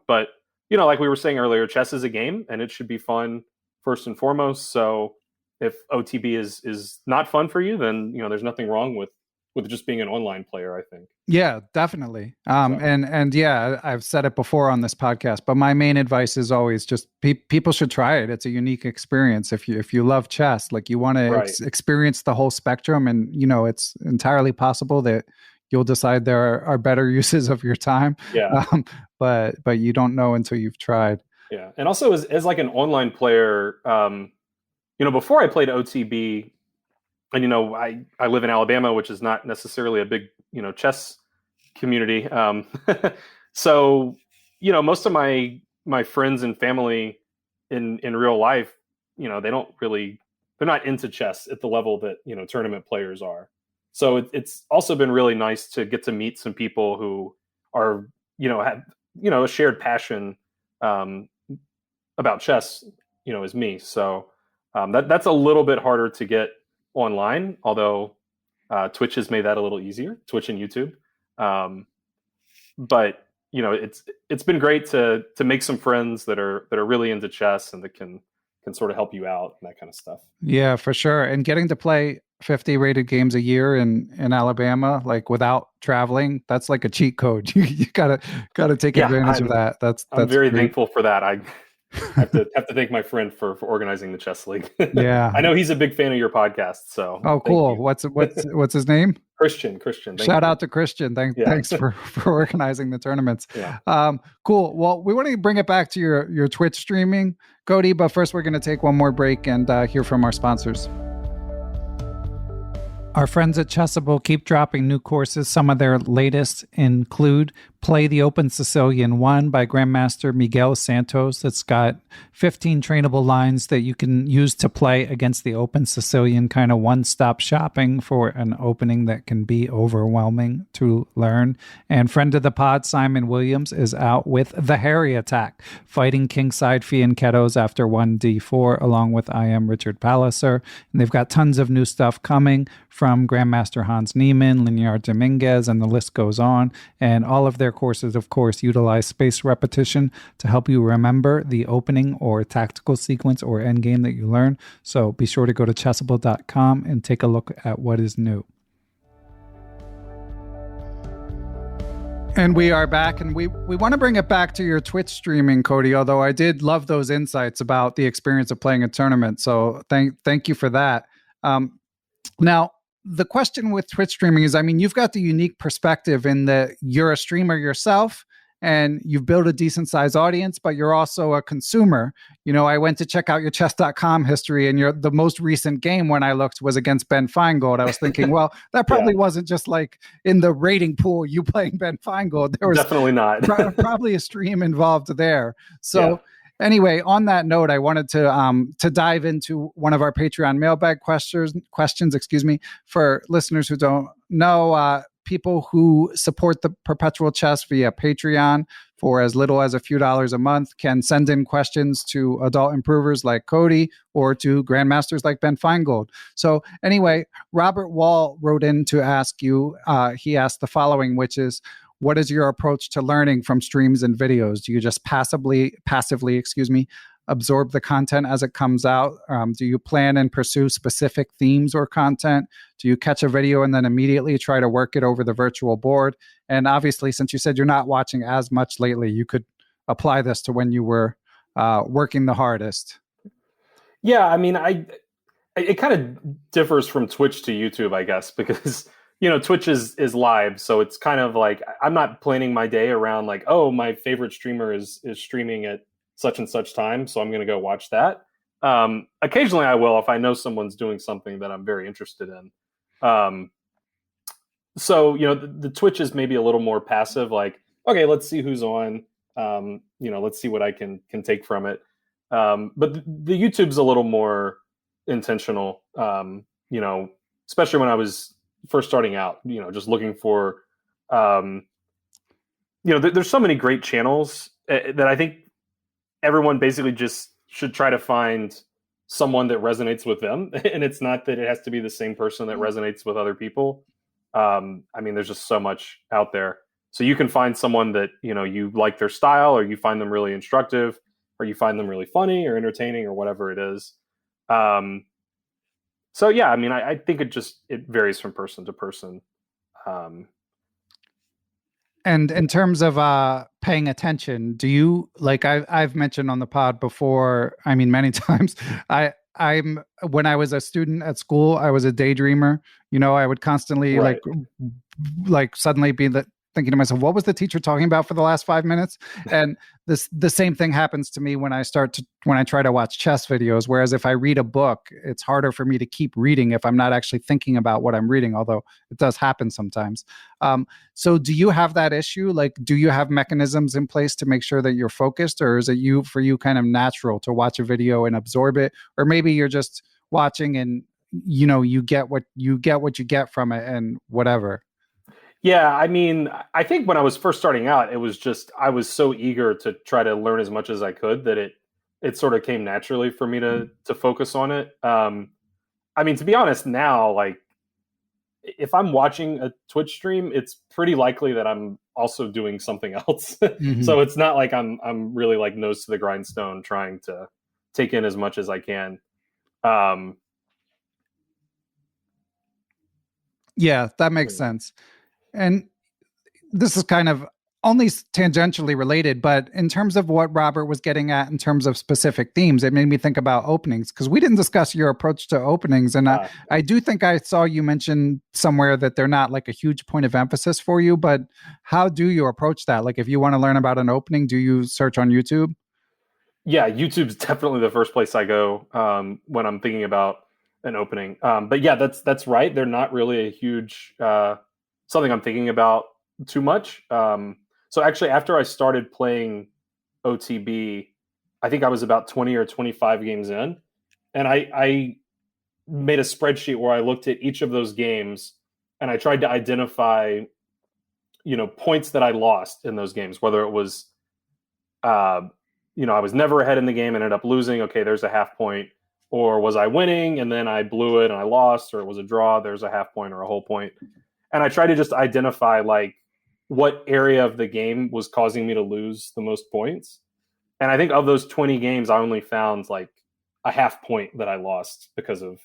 But, like we were saying earlier, chess is a game and it should be fun first and foremost. So if OTB is not fun for you, then, there's nothing wrong with just being an online player, I think. Yeah, definitely. And yeah, I've said it before on this podcast, but my main advice is always just people should try it. It's a unique experience. If you love chess, like, you want to experience the whole spectrum, and it's entirely possible that you'll decide there are better uses of your time. Yeah. But you don't know until you've tried. Yeah. And also as like an online player, before I played OTB, and I live in Alabama, which is not necessarily a big chess community. So most of my friends and family in real life, they're not into chess at the level that tournament players are. So it's also been really nice to get to meet some people who are have a shared passion about chess, as me. So that's a little bit harder to get online, although Twitch has made that a little easier, Twitch and YouTube. But it's been great to make some friends that are really into chess and that can sort of help you out and that kind of stuff. Yeah, for sure. And getting to play 50 rated games a year in Alabama, like, without traveling, that's like a cheat code. You gotta take advantage of that. I'm very thankful for that. I have to thank my friend for organizing the chess league. Yeah, I know he's a big fan of your podcast. So cool. What's his name? Christian. Shout out to Christian. Thanks for organizing the tournaments. Yeah. Cool. Well, we want to bring it back to your Twitch streaming, Cody, but first we're going to take one more break and hear from our sponsors. Our friends at Chessable keep dropping new courses. Some of their latest include Play the Open Sicilian 1 by Grandmaster Miguel Santos. That's got 15 trainable lines that you can use to play against the Open Sicilian, kind of one-stop shopping for an opening that can be overwhelming to learn. And friend of the pod, Simon Williams, is out with The Harry Attack, fighting kingside fianchettos after 1d4, along with I Am Richard Palliser. And they've got tons of new stuff coming from Grandmaster Hans Niemann, Linear Dominguez, and the list goes on. And all of their courses, of course, utilize spaced repetition to help you remember the opening or tactical sequence or endgame that you learn. So be sure to go to chessable.com and take a look at what is new. And we are back, and we want to bring it back to your Twitch streaming, Cody, although I did love those insights about the experience of playing a tournament. So thank you for that. Now, the question with Twitch streaming is, I mean, you've got the unique perspective in that you're a streamer yourself and you've built a decent sized audience, but you're also a consumer. You know, I went to check out your chess.com history, and the most recent game when I looked was against Ben Finegold. I was thinking, well, that probably wasn't just like in the rating pool, you playing Ben Finegold. There was definitely not probably a stream involved there. So anyway, on that note, I wanted to dive into one of our Patreon mailbag questions, for listeners who don't know. People who support the Perpetual Chess via Patreon for as little as a few dollars a month can send in questions to adult improvers like Cody or to grandmasters like Ben Finegold. So anyway, Robert Wall wrote in to ask you, he asked the following, which is, what is your approach to learning from streams and videos? Do you just passively, absorb the content as it comes out? Do you plan and pursue specific themes or content? Do you catch a video and then immediately try to work it over the virtual board? And obviously, since you said you're not watching as much lately, you could apply this to when you were working the hardest. Yeah, I mean, it kind of differs from Twitch to YouTube, I guess, because Twitch is live, so it's kind of like I'm not planning my day around like, oh, my favorite streamer is streaming at such and such time, so I'm going to go watch that. Occasionally I will if I know someone's doing something that I'm very interested in. So the Twitch is maybe a little more passive, like, okay, let's see who's on, let's see what I can take from it. But the YouTube's a little more intentional, especially when I was first starting out, just looking for, there's so many great channels that I think everyone basically just should try to find someone that resonates with them. And it's not that it has to be the same person that resonates with other people. I mean, there's just so much out there. So you can find someone that, you like their style, or you find them really instructive, or you find them really funny or entertaining, or whatever it is. So yeah, I mean, I think it varies from person to person. And in terms of paying attention, do you, like I've mentioned on the pod before, I mean, many times, when I was a student at school, I was a daydreamer. I would constantly like suddenly be thinking to myself, what was the teacher talking about for the last 5 minutes? And the same thing happens to me when I try to watch chess videos. Whereas if I read a book, it's harder for me to keep reading if I'm not actually thinking about what I'm reading, although it does happen sometimes. So do you have that issue? Like, do you have mechanisms in place to make sure that you're focused, or is it for you kind of natural to watch a video and absorb it? Or maybe you're just watching and you get what you get from it and whatever. Yeah, I mean, I think when I was first starting out, it was just I was so eager to try to learn as much as I could that it sort of came naturally for me to focus on it. I mean, to be honest, now, like, if I'm watching a Twitch stream, it's pretty likely that I'm also doing something else. Mm-hmm. So it's not like I'm really like nose to the grindstone trying to take in as much as I can. Yeah, that makes sense. And this is kind of only tangentially related, but in terms of what Robert was getting at in terms of specific themes, it made me think about openings, because we didn't discuss your approach to openings. And I do think I saw you mention somewhere that they're not like a huge point of emphasis for you, but how do you approach that? Like, if you want to learn about an opening, do you search on YouTube? Yeah, YouTube's definitely the first place I go when I'm thinking about an opening. But yeah, that's right. They're not really a huge something I'm thinking about too much. So actually, after I started playing OTB, I think I was about 20 or 25 games in, and I made a spreadsheet where I looked at each of those games and I tried to identify, points that I lost in those games, whether it was, I was never ahead in the game and ended up losing. Okay, there's a half point. Or was I winning and then I blew it and I lost, or it was a draw, there's a half point or a whole point. And I tried to just identify like what area of the game was causing me to lose the most points. And I think of those 20 games, I only found like a half point that I lost because of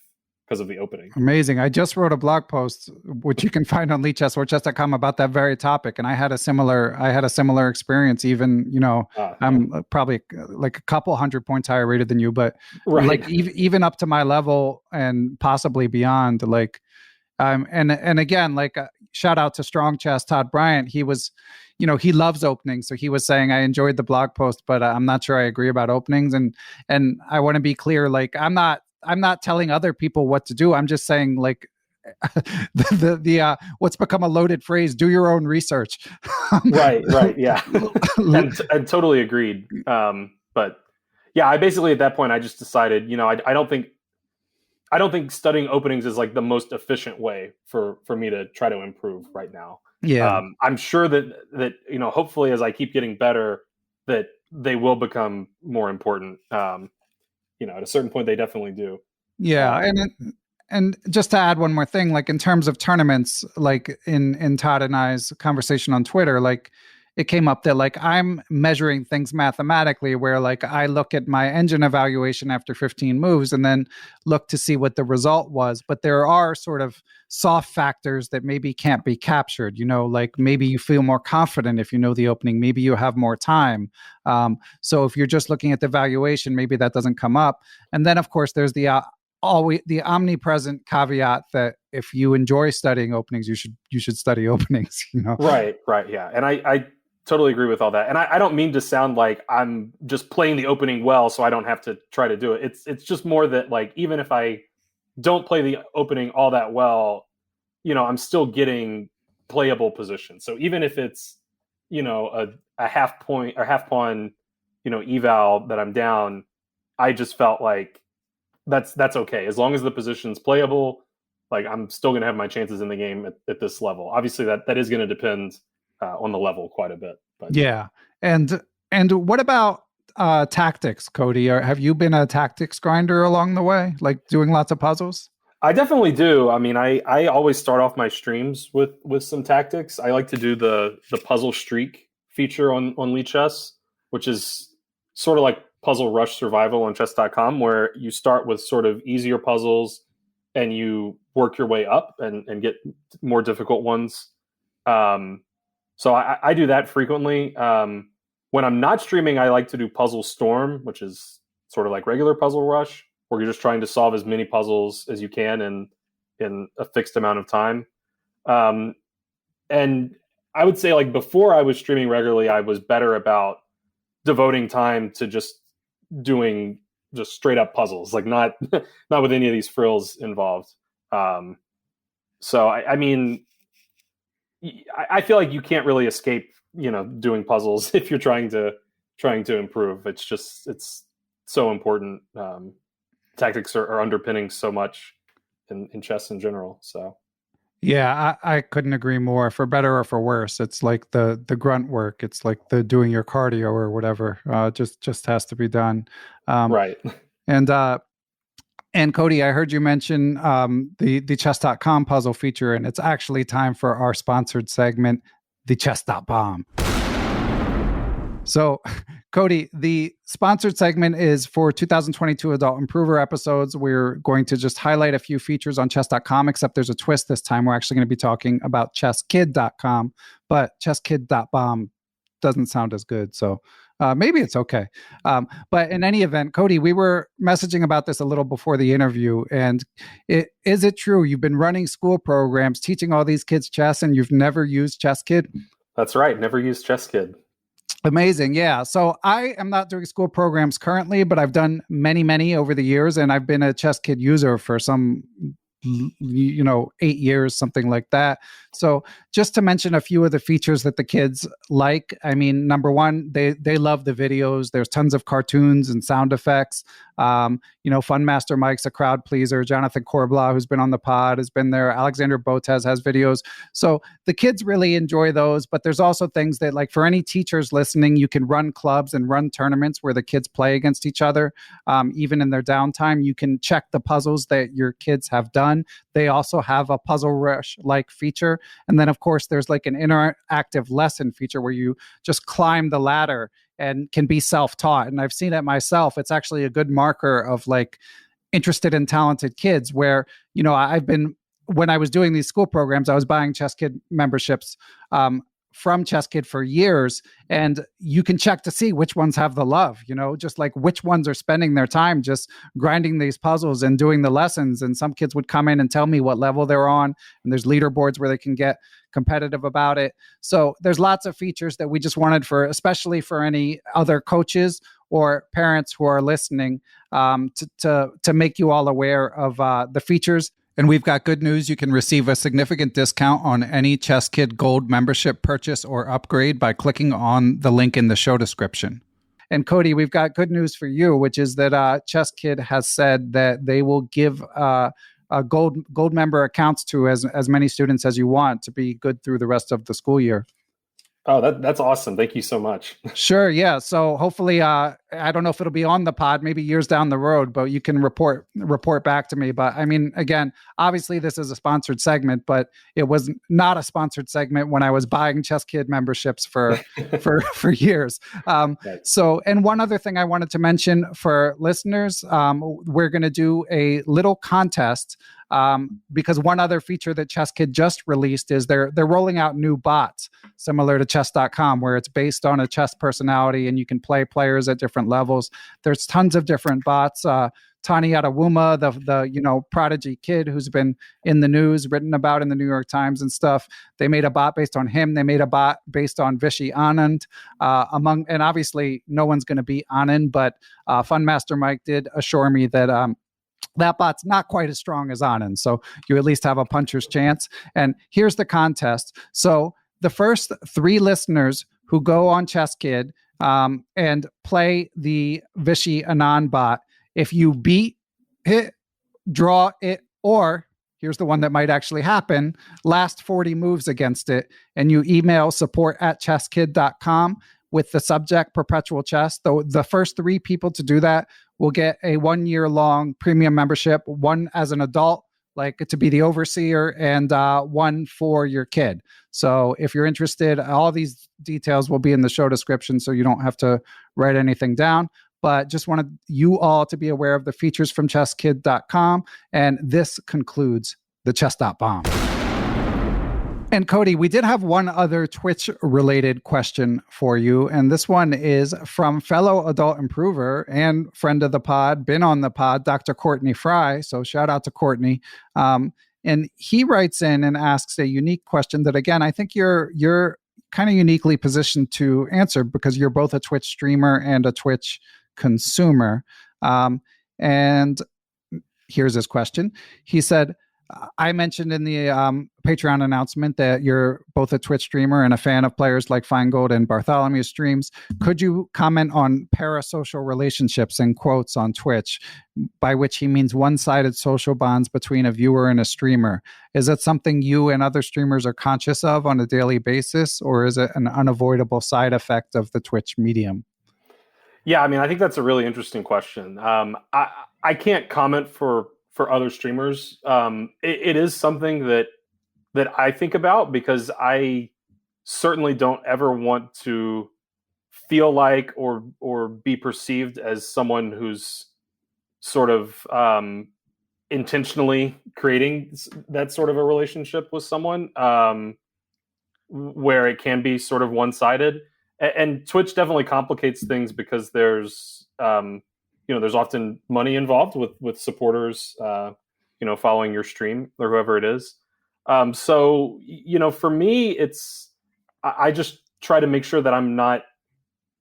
of the opening. Amazing. I just wrote a blog post, which you can find on leechess.chess.com, about that very topic. And I had a similar experience, even, I'm probably like a couple 100 points higher rated than you, but like even up to my level and possibly beyond, like, and again, like shout out to Strong Chess, Todd Bryant. He was, he loves openings. So he was saying, I enjoyed the blog post, but I'm not sure I agree about openings. And I want to be clear, like, I'm not telling other people what to do. I'm just saying, like, the what's become a loaded phrase, do your own research. Right. Yeah. and totally agreed. But yeah, I basically, at that point, I just decided, I don't think studying openings is like the most efficient way for me to try to improve right now. Yeah. I'm sure that hopefully as I keep getting better, that they will become more important. At a certain point, they definitely do. Yeah, and just to add one more thing, like in terms of tournaments, like in Todd and I's conversation on Twitter, like it came up that like I'm measuring things mathematically, where like I look at my engine evaluation after 15 moves and then look to see what the result was. But there are sort of soft factors that maybe can't be captured, like maybe you feel more confident if you know the opening, maybe you have more time. So if you're just looking at the valuation, maybe that doesn't come up. And then of course there's the omnipresent caveat that if you enjoy studying openings, you should study openings. Right, yeah. And I totally agree with all that. And I don't mean to sound like I'm just playing the opening well, so I don't have to try to do it. It's just more that, like, even if I don't play the opening all that well, I'm still getting playable positions. So even if it's, a half point or half pawn, eval that I'm down, I just felt like that's okay. As long as the position's playable, like, I'm still going to have my chances in the game at this level. Obviously that is going to depend on the level quite a bit. But yeah. And what about tactics, Cody? Have you been a tactics grinder along the way, like doing lots of puzzles? I definitely do. I mean, I always start off my streams with some tactics. I like to do the puzzle streak feature on Lichess, which is sort of like Puzzle Rush Survival on chess.com, where you start with sort of easier puzzles and you work your way up and get more difficult ones. So I do that frequently. When I'm not streaming, I like to do Puzzle Storm, which is sort of like regular Puzzle Rush, where you're just trying to solve as many puzzles as you can in a fixed amount of time. And I would say, like, before I was streaming regularly, I was better about devoting time to just doing just straight up puzzles, like not with any of these frills involved. So I mean, I feel like you can't really escape, doing puzzles if you're trying to improve. It's so important. Tactics are underpinning so much in chess in general. So yeah, I couldn't agree more. For better or for worse, it's like the grunt work. It's like the doing your cardio or whatever. Just has to be done. Right. And Cody, I heard you mention the chess.com puzzle feature, and it's actually time for our sponsored segment, the chess.bomb. So, Cody, the sponsored segment is for 2022 Adult Improver episodes. We're going to just highlight a few features on chess.com, except there's a twist this time. We're actually going to be talking about chesskid.com, but chesskid.bomb doesn't sound as good. So maybe it's okay. But in any event, Cody, we were messaging about this a little before the interview. And is it true you've been running school programs, teaching all these kids chess, and you've never used Chesskid? That's right. Never used Chesskid. Amazing. Yeah. So I am not doing school programs currently, but I've done many over the years, and I've been a Chesskid user for some 8 years, something like that. So just to mention a few of the features that the kids like, I mean, number one, they love the videos. There's tons of cartoons and sound effects. Funmaster Mike's a crowd pleaser. Jonathan Corblaw, who's been on the pod, has been there. Alexander Botez has videos. So the kids really enjoy those, but there's also things that, like, for any teachers listening, you can run clubs and run tournaments where the kids play against each other. Even in their downtime, you can check the puzzles that your kids have done. They also have a Puzzle Rush-like feature. And then, of course, there's like an interactive lesson feature where you just climb the ladder and can be self-taught. And I've seen it myself. It's actually a good marker of, like, interested and talented kids where, when I was doing these school programs, I was buying Chesskid memberships from Chesskid for years, and you can check to see which ones have the love, just like which ones are spending their time just grinding these puzzles and doing the lessons. And some kids would come in and tell me what level they're on, and there's leaderboards where they can get competitive about it. So there's lots of features that we just wanted especially for any other coaches or parents who are listening, to make you all aware of the features. And we've got good news. You can receive a significant discount on any Chesskid Gold membership purchase or upgrade by clicking on the link in the show description. And Cody, we've got good news for you, which is that Chesskid has said that they will give gold member accounts to as many students as you want to be good through the rest of the school year. Oh, that's awesome. Thank you so much. Sure. Yeah. So hopefully, I don't know if it'll be on the pod, maybe years down the road, but you can report back to me. But I mean, again, obviously this is a sponsored segment, but it was not a sponsored segment when I was buying Chesskid memberships for years. So, and one other thing I wanted to mention for listeners, we're going to do a little contest. Because one other feature that Chesskid just released is they're rolling out new bots similar to chess.com, where it's based on a chess personality and you can play players at different levels. There's tons of different bots. Tani Adewuma, the prodigy kid who's been in the news, written about in the New York Times and stuff. They made a bot based on him. They made a bot based on Vishy Anand. And obviously no one's going to beat Anand, but Fun Master Mike did assure me that that bot's not quite as strong as Anand. So you at least have a puncher's chance. And here's the contest. So the first 3 listeners who go on Chesskid and play the Vishy Anand bot, if you beat it, draw it, or here's the one that might actually happen, last 40 moves against it, and you email support@chesskid.com with the subject Perpetual Chess. The first 3 people to do that will get a 1-year-long premium membership, one as an adult, like to be the overseer, and one for your kid. So if you're interested, all these details will be in the show description, so you don't have to write anything down. But just wanted you all to be aware of the features from chesskid.com. And this concludes the Chess.bomb. And Cody, we did have one other Twitch-related question for you, and this one is from fellow adult improver and friend of the pod, been on the pod, Dr. Courtney Fry. So shout out to Courtney. And he writes in and asks a unique question that, again, I think you're kind of uniquely positioned to answer because you're both a Twitch streamer and a Twitch consumer. And here's his question. He said, I mentioned in the Patreon announcement that you're both a Twitch streamer and a fan of players like Finegold and Bartholomew streams. Could you comment on parasocial relationships, in quotes, on Twitch, by which he means one-sided social bonds between a viewer and a streamer? Is that something you and other streamers are conscious of on a daily basis, or is it an unavoidable side effect of the Twitch medium? Yeah, I mean, I think that's a really interesting question. I can't comment for other streamers. It is something that I think about because I certainly don't ever want to feel like or be perceived as someone who's sort of intentionally creating that sort of a relationship with someone where it can be sort of one-sided. And Twitch definitely complicates things because there's there's often money involved with supporters, following your stream or whoever it is. So, for me, I just try to make sure that I'm not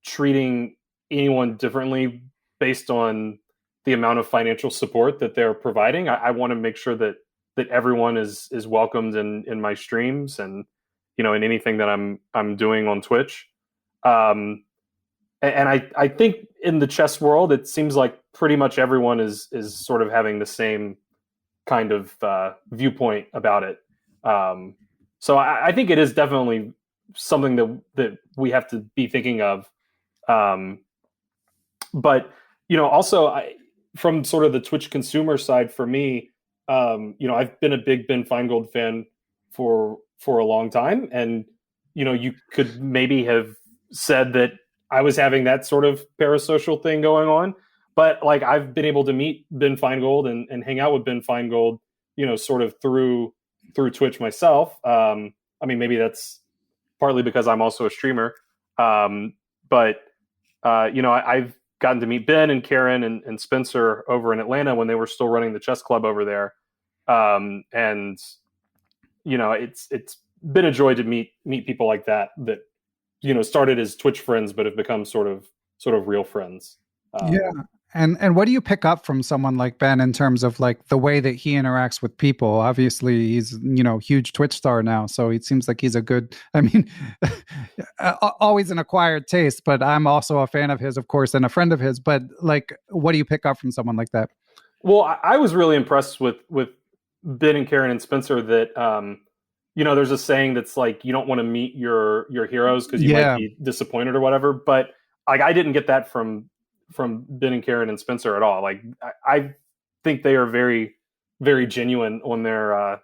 treating anyone differently based on the amount of financial support that they're providing. I want to make sure that everyone is welcomed in my streams and, in anything that I'm doing on Twitch. And I think in the chess world, it seems like pretty much everyone is sort of having the same kind of viewpoint about it. So I think it is definitely something that we have to be thinking of. But also from sort of the Twitch consumer side, for me, I've been a big Ben Finegold fan for a long time, and you could maybe have said that I was having that sort of parasocial thing going on, But like I've been able to meet Ben Finegold and hang out with Ben Finegold, sort of through Twitch myself. I mean, maybe that's partly because I'm also a streamer. But I've gotten to meet Ben and Karen and Spencer over in Atlanta when they were still running the chess club over there. And it's been a joy to meet people like that started as Twitch friends but have become sort of real friends. Yeah. And what do you pick up from someone like Ben in terms of like the way that he interacts with people? Obviously, he's, huge Twitch star now. So it seems like he's a good, I mean, always an acquired taste, but I'm also a fan of his, of course, and a friend of his. But like, what do you pick up from someone like that? Well, I was really impressed with Ben and Karen and Spencer that, there's a saying that's like, you don't want to meet your heroes because you might be disappointed or whatever. But like, I didn't get that from Ben and Karen and Spencer at all. Like, I think they are very, very genuine on their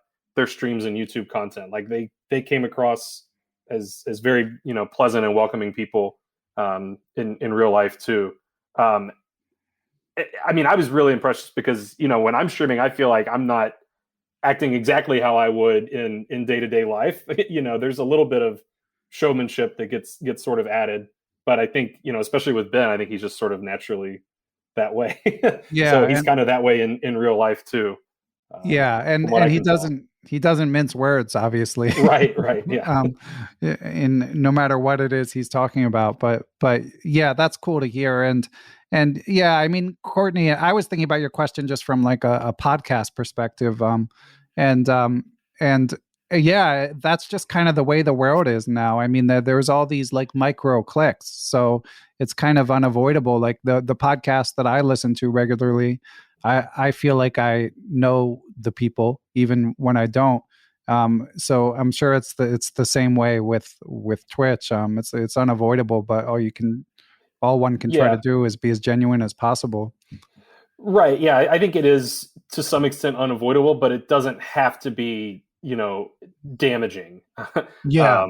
streams and YouTube content. Like they came across as very, pleasant and welcoming people in real life too. I mean, I was really impressed because, when I'm streaming, I feel like I'm not acting exactly how I would in day-to-day life. There's a little bit of showmanship that gets sort of added. But I think, especially with Ben, I think he's just sort of naturally that way. Yeah. So he's kind of that way in real life too. And he doesn't mince words, obviously. Right. Yeah. In no matter what it is he's talking about, but yeah, that's cool to hear. And yeah, I mean, Courtney, I was thinking about your question just from like a podcast perspective. And yeah, that's just kind of the way the world is now. I mean, there's all these like micro clicks, so it's kind of unavoidable. Like the podcast that I listen to regularly, I feel like I know the people even when I don't. So I'm sure it's the same way with Twitch. It's unavoidable, but all one can try to do is be as genuine as possible. Right. Yeah, I think it is to some extent unavoidable, but it doesn't have to be, damaging. Yeah.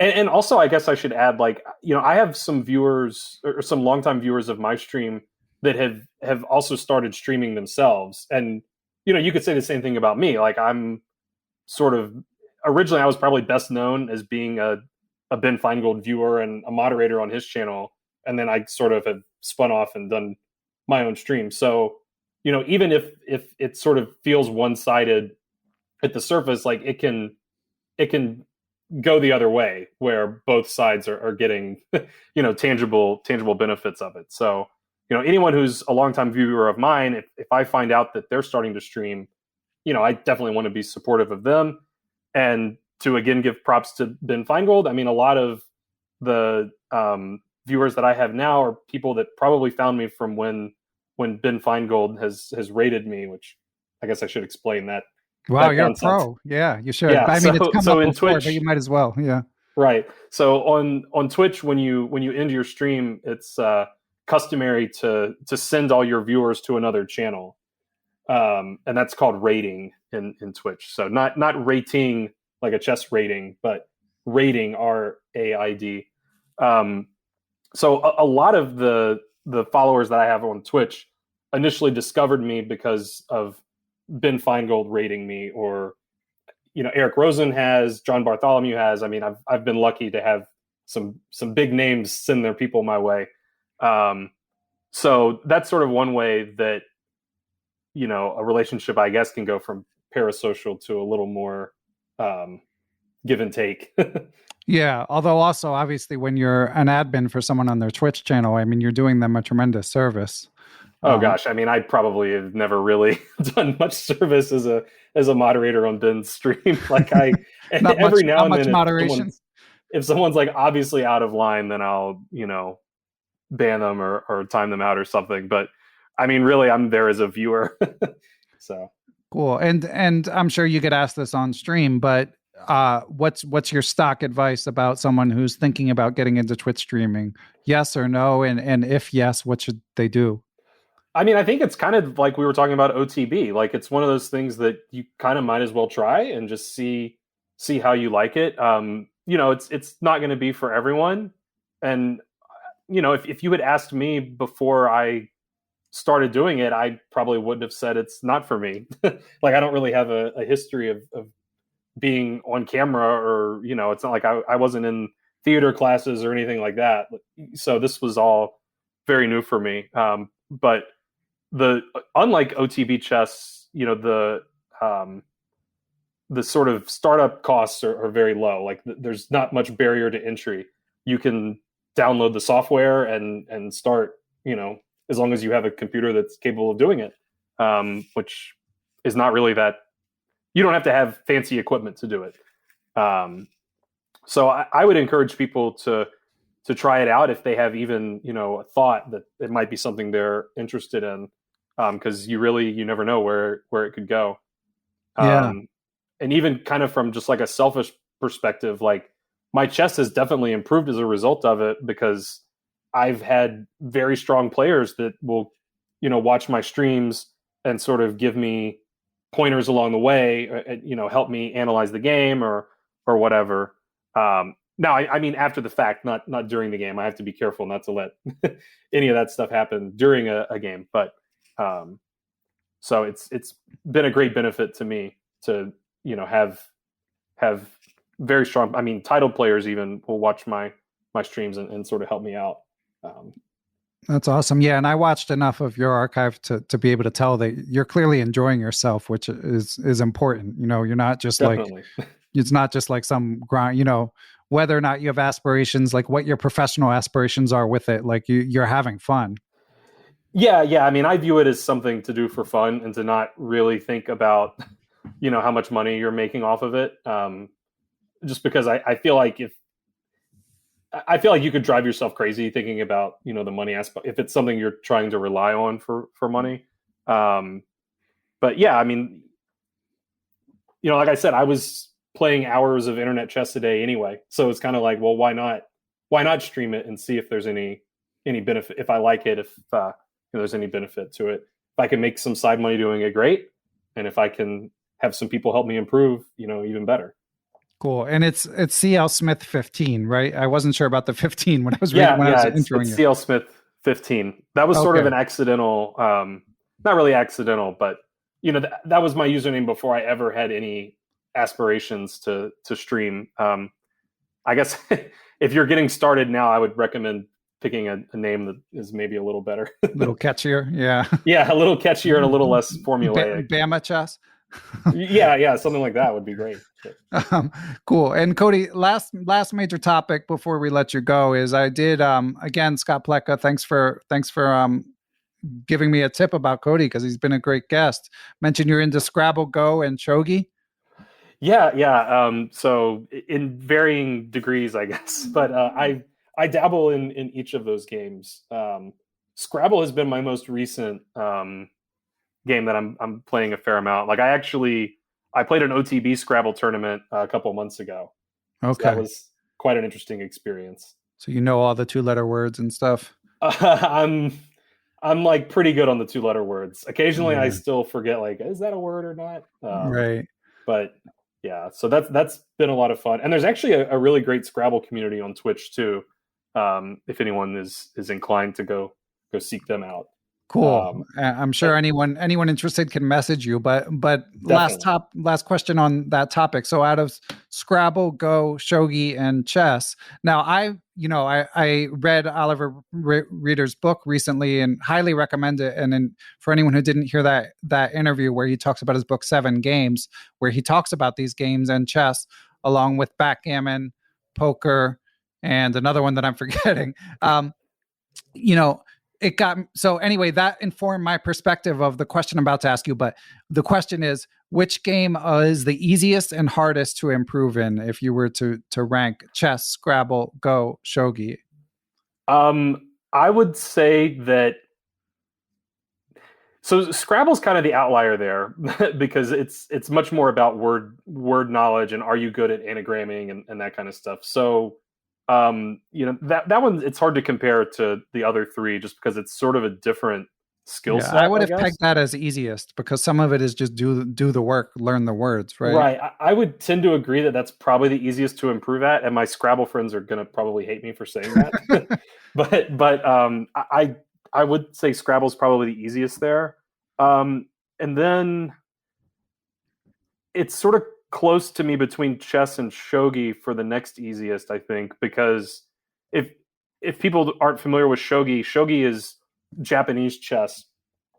And also I guess I should add, like, I have some viewers or some longtime viewers of my stream that have also started streaming themselves. And, you could say the same thing about me. Like, I'm sort of, originally I was probably best known as being a Ben Finegold viewer and a moderator on his channel. And then I sort of have spun off and done my own stream. So, even if it sort of feels one-sided at the surface, like it can go the other way where both sides are getting, tangible benefits of it. So, anyone who's a longtime viewer of mine, if I find out that they're starting to stream, I definitely want to be supportive of them. And to again give props to Ben Finegold. I mean, a lot of the viewers that I have now are people that probably found me from when Ben Finegold has rated me, which I guess I should explain that. Wow, you're a pro. Yeah, you should. Yeah, I mean, it's come up before, Twitch, but you might as well. Yeah. Right. So on Twitch, when you end your stream, it's customary to send all your viewers to another channel, and that's called rating in Twitch. So not rating like a chess rating, but rating, RAID. So a lot of the followers that I have on Twitch initially discovered me because of Ben Finegold rating me, or Eric Rozman has, John Bartholomew has. I mean, I've been lucky to have some big names send their people my way. So that's sort of one way that a relationship, I guess, can go from parasocial to a little more give and take. Yeah, although also obviously when you're an admin for someone on their Twitch channel, I mean, you're doing them a tremendous service. Oh gosh, I mean, I probably have never really done much service as a moderator on Ben's stream. Like every now and then, moderation. If someone's like obviously out of line, then I'll ban them or time them out or something. But I mean, really, I'm there as a viewer. So cool. And I'm sure you get asked this on stream, but what's your stock advice about someone who's thinking about getting into Twitch streaming? Yes or no? And if yes, what should they do? I mean, I think it's kind of like we were talking about OTB. Like, it's one of those things that you kind of might as well try and just see how you like it. It's not going to be for everyone. And, if you had asked me before I started doing it, I probably wouldn't have said it's not for me. Like I don't really have a history of being on camera, or it's not like I wasn't in theater classes or anything like that. So this was all very new for me. But unlike OTB chess, the sort of startup costs are very low. Like there's not much barrier to entry. You can download the software and start, as long as you have a computer that's capable of doing it, which is not really that. You don't have to have fancy equipment to do it. So I would encourage people to try it out if they have even, a thought that it might be something they're interested in, because you never know where it could go. Yeah. And even kind of from just like a selfish perspective, like my chess has definitely improved as a result of it, because I've had very strong players that will, watch my streams and sort of give me pointers along the way, help me analyze the game or whatever. Now, I mean, after the fact, not during the game. I have to be careful not to let any of that stuff happen during a game. But so it's been a great benefit to me to have very strong. I mean, titled players even will watch my streams and sort of help me out. That's awesome. Yeah, and I watched enough of your archive to be able to tell that you're clearly enjoying yourself, which is important. You're not just Definitely. like it's not just like some grind. Whether or not you have aspirations, like what your professional aspirations are with it, like you're having fun. Yeah. I mean, I view it as something to do for fun and to not really think about, how much money you're making off of it. Just because I feel like you could drive yourself crazy thinking about, the money aspect if it's something you're trying to rely on for money. But yeah, I mean, like I said, I was playing hours of internet chess a day anyway. So it's kind of like, well, why not stream it and see if there's any benefit, if I like it, if there's any benefit to it. If I can make some side money doing it, great. And if I can have some people help me improve, even better. Cool. And it's CLSmith15, right? I wasn't sure about the 15 when I was reading it's CLSmith15. That was sort of an accidental, not really accidental, but that was my username before I ever had any aspirations to stream. I guess if you're getting started now, I would recommend picking a name that is maybe a little better. A little catchier. Yeah. Yeah. A little catchier and a little less formulaic. Bama chess. Yeah. Something like that would be great. Cool. And Cody, last major topic before we let you go is I did, again, Scott Pleka, thanks for giving me a tip about Cody, because he's been a great guest. Mentioned you're into Scrabble, Go, and Shogi. Yeah. So in varying degrees, I guess, but I dabble in each of those games. Scrabble has been my most recent game that I'm playing a fair amount. Like I played an OTB Scrabble tournament a couple of months ago. Okay, so that was quite an interesting experience. So all the 2-letter words and stuff. I'm like pretty good on the 2-letter words. Occasionally, I still forget, like, is that a word or not? Right. But yeah, so that's been a lot of fun. And there's actually a really great Scrabble community on Twitch too. If anyone is inclined to go seek them out. Cool. I'm sure anyone interested can message you, but last question on that topic. So out of Scrabble, Go, Shogi, and chess, now I read Oliver Reeder's book recently and highly recommend it. And then for anyone who didn't hear that interview where he talks about his book 7 Games, where he talks about these games and chess along with backgammon, poker, and another one that I'm forgetting. It got, so anyway, that informed my perspective of the question I'm about to ask you. But the question is, which game is the easiest and hardest to improve in if you were to rank chess, Scrabble, Go, Shogi? I would say that, so Scrabble's kind of the outlier there because it's much more about word knowledge and are you good at anagramming and that kind of stuff. So that one, it's hard to compare to the other 3 just because it's sort of a different skill set. I would have pegged that as easiest because some of it is just do the work, learn the words, right? Right. I would tend to agree that that's probably the easiest to improve at, and my Scrabble friends are going to probably hate me for saying that. but I would say Scrabble's probably the easiest there. And then it's sort of close to me between chess and shogi for the next easiest, I think, because if people aren't familiar with shogi, shogi is Japanese chess,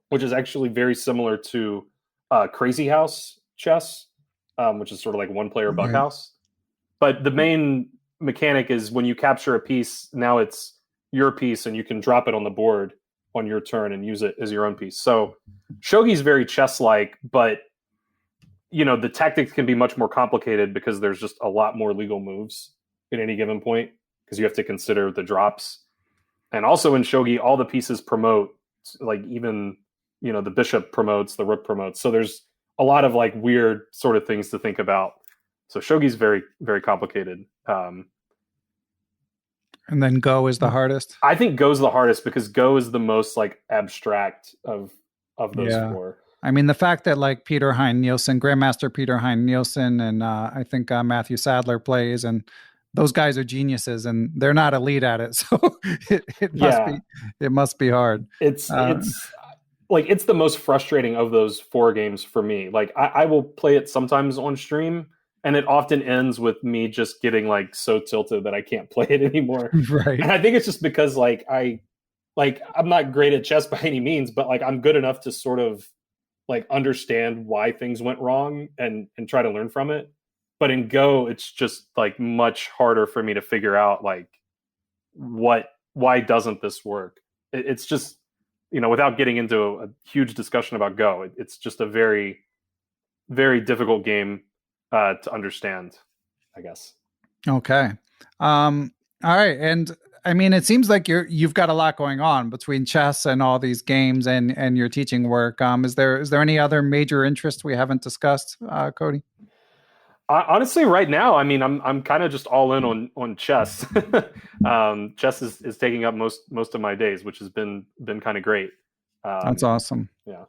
which is actually very similar to Crazy House chess, which is sort of like one-player bug house. But the main mechanic is when you capture a piece, now it's your piece, and you can drop it on the board on your turn and use it as your own piece. So shogi is very chess-like, but the tactics can be much more complicated because there's just a lot more legal moves at any given point because you have to consider the drops. And also in shogi, all the pieces promote, like even, the bishop promotes, the rook promotes. So there's a lot of like weird sort of things to think about. So shogi's very, very complicated. And then Go is the hardest? I think Go's the hardest because Go is the most like abstract of those four. I mean, the fact that like Peter Hein Nielsen, Grandmaster Peter Hein Nielsen, and I think Matthew Sadler plays, and those guys are geniuses, and they're not elite at it, so it must be hard. It's like it's the most frustrating of those four games for me. Like I will play it sometimes on stream, and it often ends with me just getting like so tilted that I can't play it anymore. Right. And I think it's just because like I'm not great at chess by any means, but like I'm good enough to sort of like understand why things went wrong and try to learn from it. But in Go, it's just like much harder for me to figure out like why doesn't this work? It's just, without getting into a huge discussion about Go, it's just a very, very difficult game to understand, I guess. Okay. All right. And I mean, it seems like you've got a lot going on between chess and all these games and your teaching work. Is there any other major interest we haven't discussed, Cody? Honestly, right now, I mean, I'm kind of just all in on chess. Chess is taking up most of my days, which has been kind of great. That's awesome. Yeah.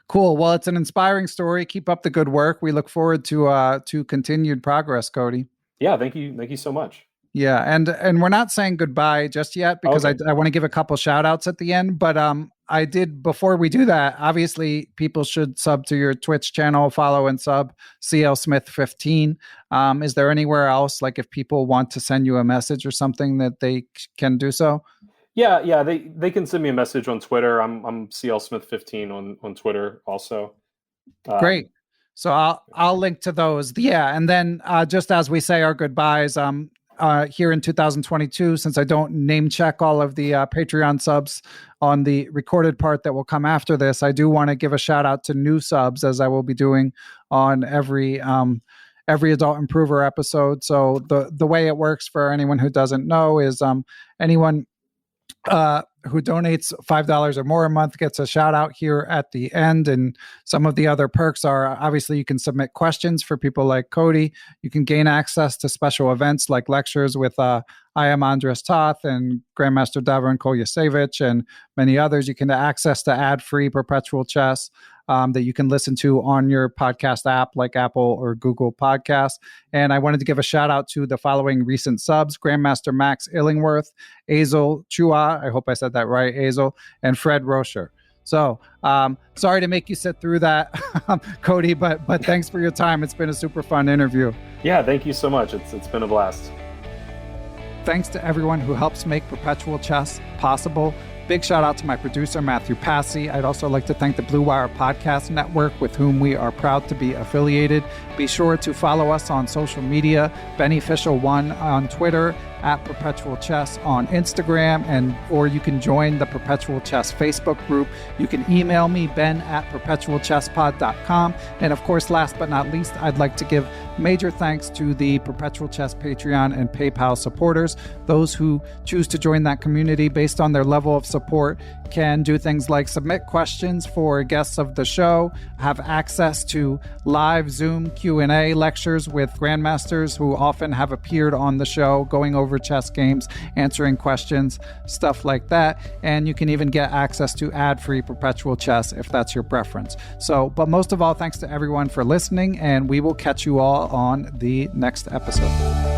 Cool. Well, it's an inspiring story. Keep up the good work. We look forward to continued progress, Cody. Yeah. Thank you so much. Yeah, and we're not saying goodbye just yet because I want to give a couple shout outs at the end. But I did, before we do that, obviously people should sub to your Twitch channel, follow and sub CLSmith15. Is there anywhere else, like if people want to send you a message or something, that they can do so? Yeah, they can send me a message on Twitter. I'm CLSmith15 on Twitter also. Great. So I'll link to those. Yeah, and then just as we say our goodbyes, here in 2022, since I don't name check all of the Patreon subs on the recorded part that will come after this, I do want to give a shout out to new subs, as I will be doing on every Adult Improver episode. So the way it works for anyone who doesn't know is anyone who donates $5 or more a month gets a shout out here at the end. And some of the other perks are, obviously, you can submit questions for people like Cody. You can gain access to special events like lectures with I am Andres Toth and Grandmaster Davron Koljasevich and many others. You can access to ad-free Perpetual Chess that you can listen to on your podcast app like Apple or Google Podcasts. And I wanted to give a shout out to the following recent subs: Grandmaster Max Illingworth, Azel Chua, I hope I said that right, Azel, and Fred Rocher. So sorry to make you sit through that, Cody, but thanks for your time. It's been a super fun interview. Yeah, thank you so much. It's been a blast. Thanks to everyone who helps make Perpetual Chess possible. Big shout out to my producer, Matthew Passy. I'd also like to thank the Blue Wire Podcast Network, with whom we are proud to be affiliated. Be sure to follow us on social media, Beneficial1 on Twitter, at Perpetual Chess on Instagram, or you can join the Perpetual Chess Facebook group. You can email me, ben@perpetualchesspod.com. And of course, last but not least, I'd like to give major thanks to the Perpetual Chess Patreon and PayPal supporters. Those who choose to join that community based on their level of support can do things like submit questions for guests of the show, have access to live Zoom Q&A lectures with grandmasters who often have appeared on the show, going over chess games, answering questions, stuff like that. And you can even get access to ad-free Perpetual Chess if that's your preference. So, but most of all, thanks to everyone for listening, and we will catch you all on the next episode.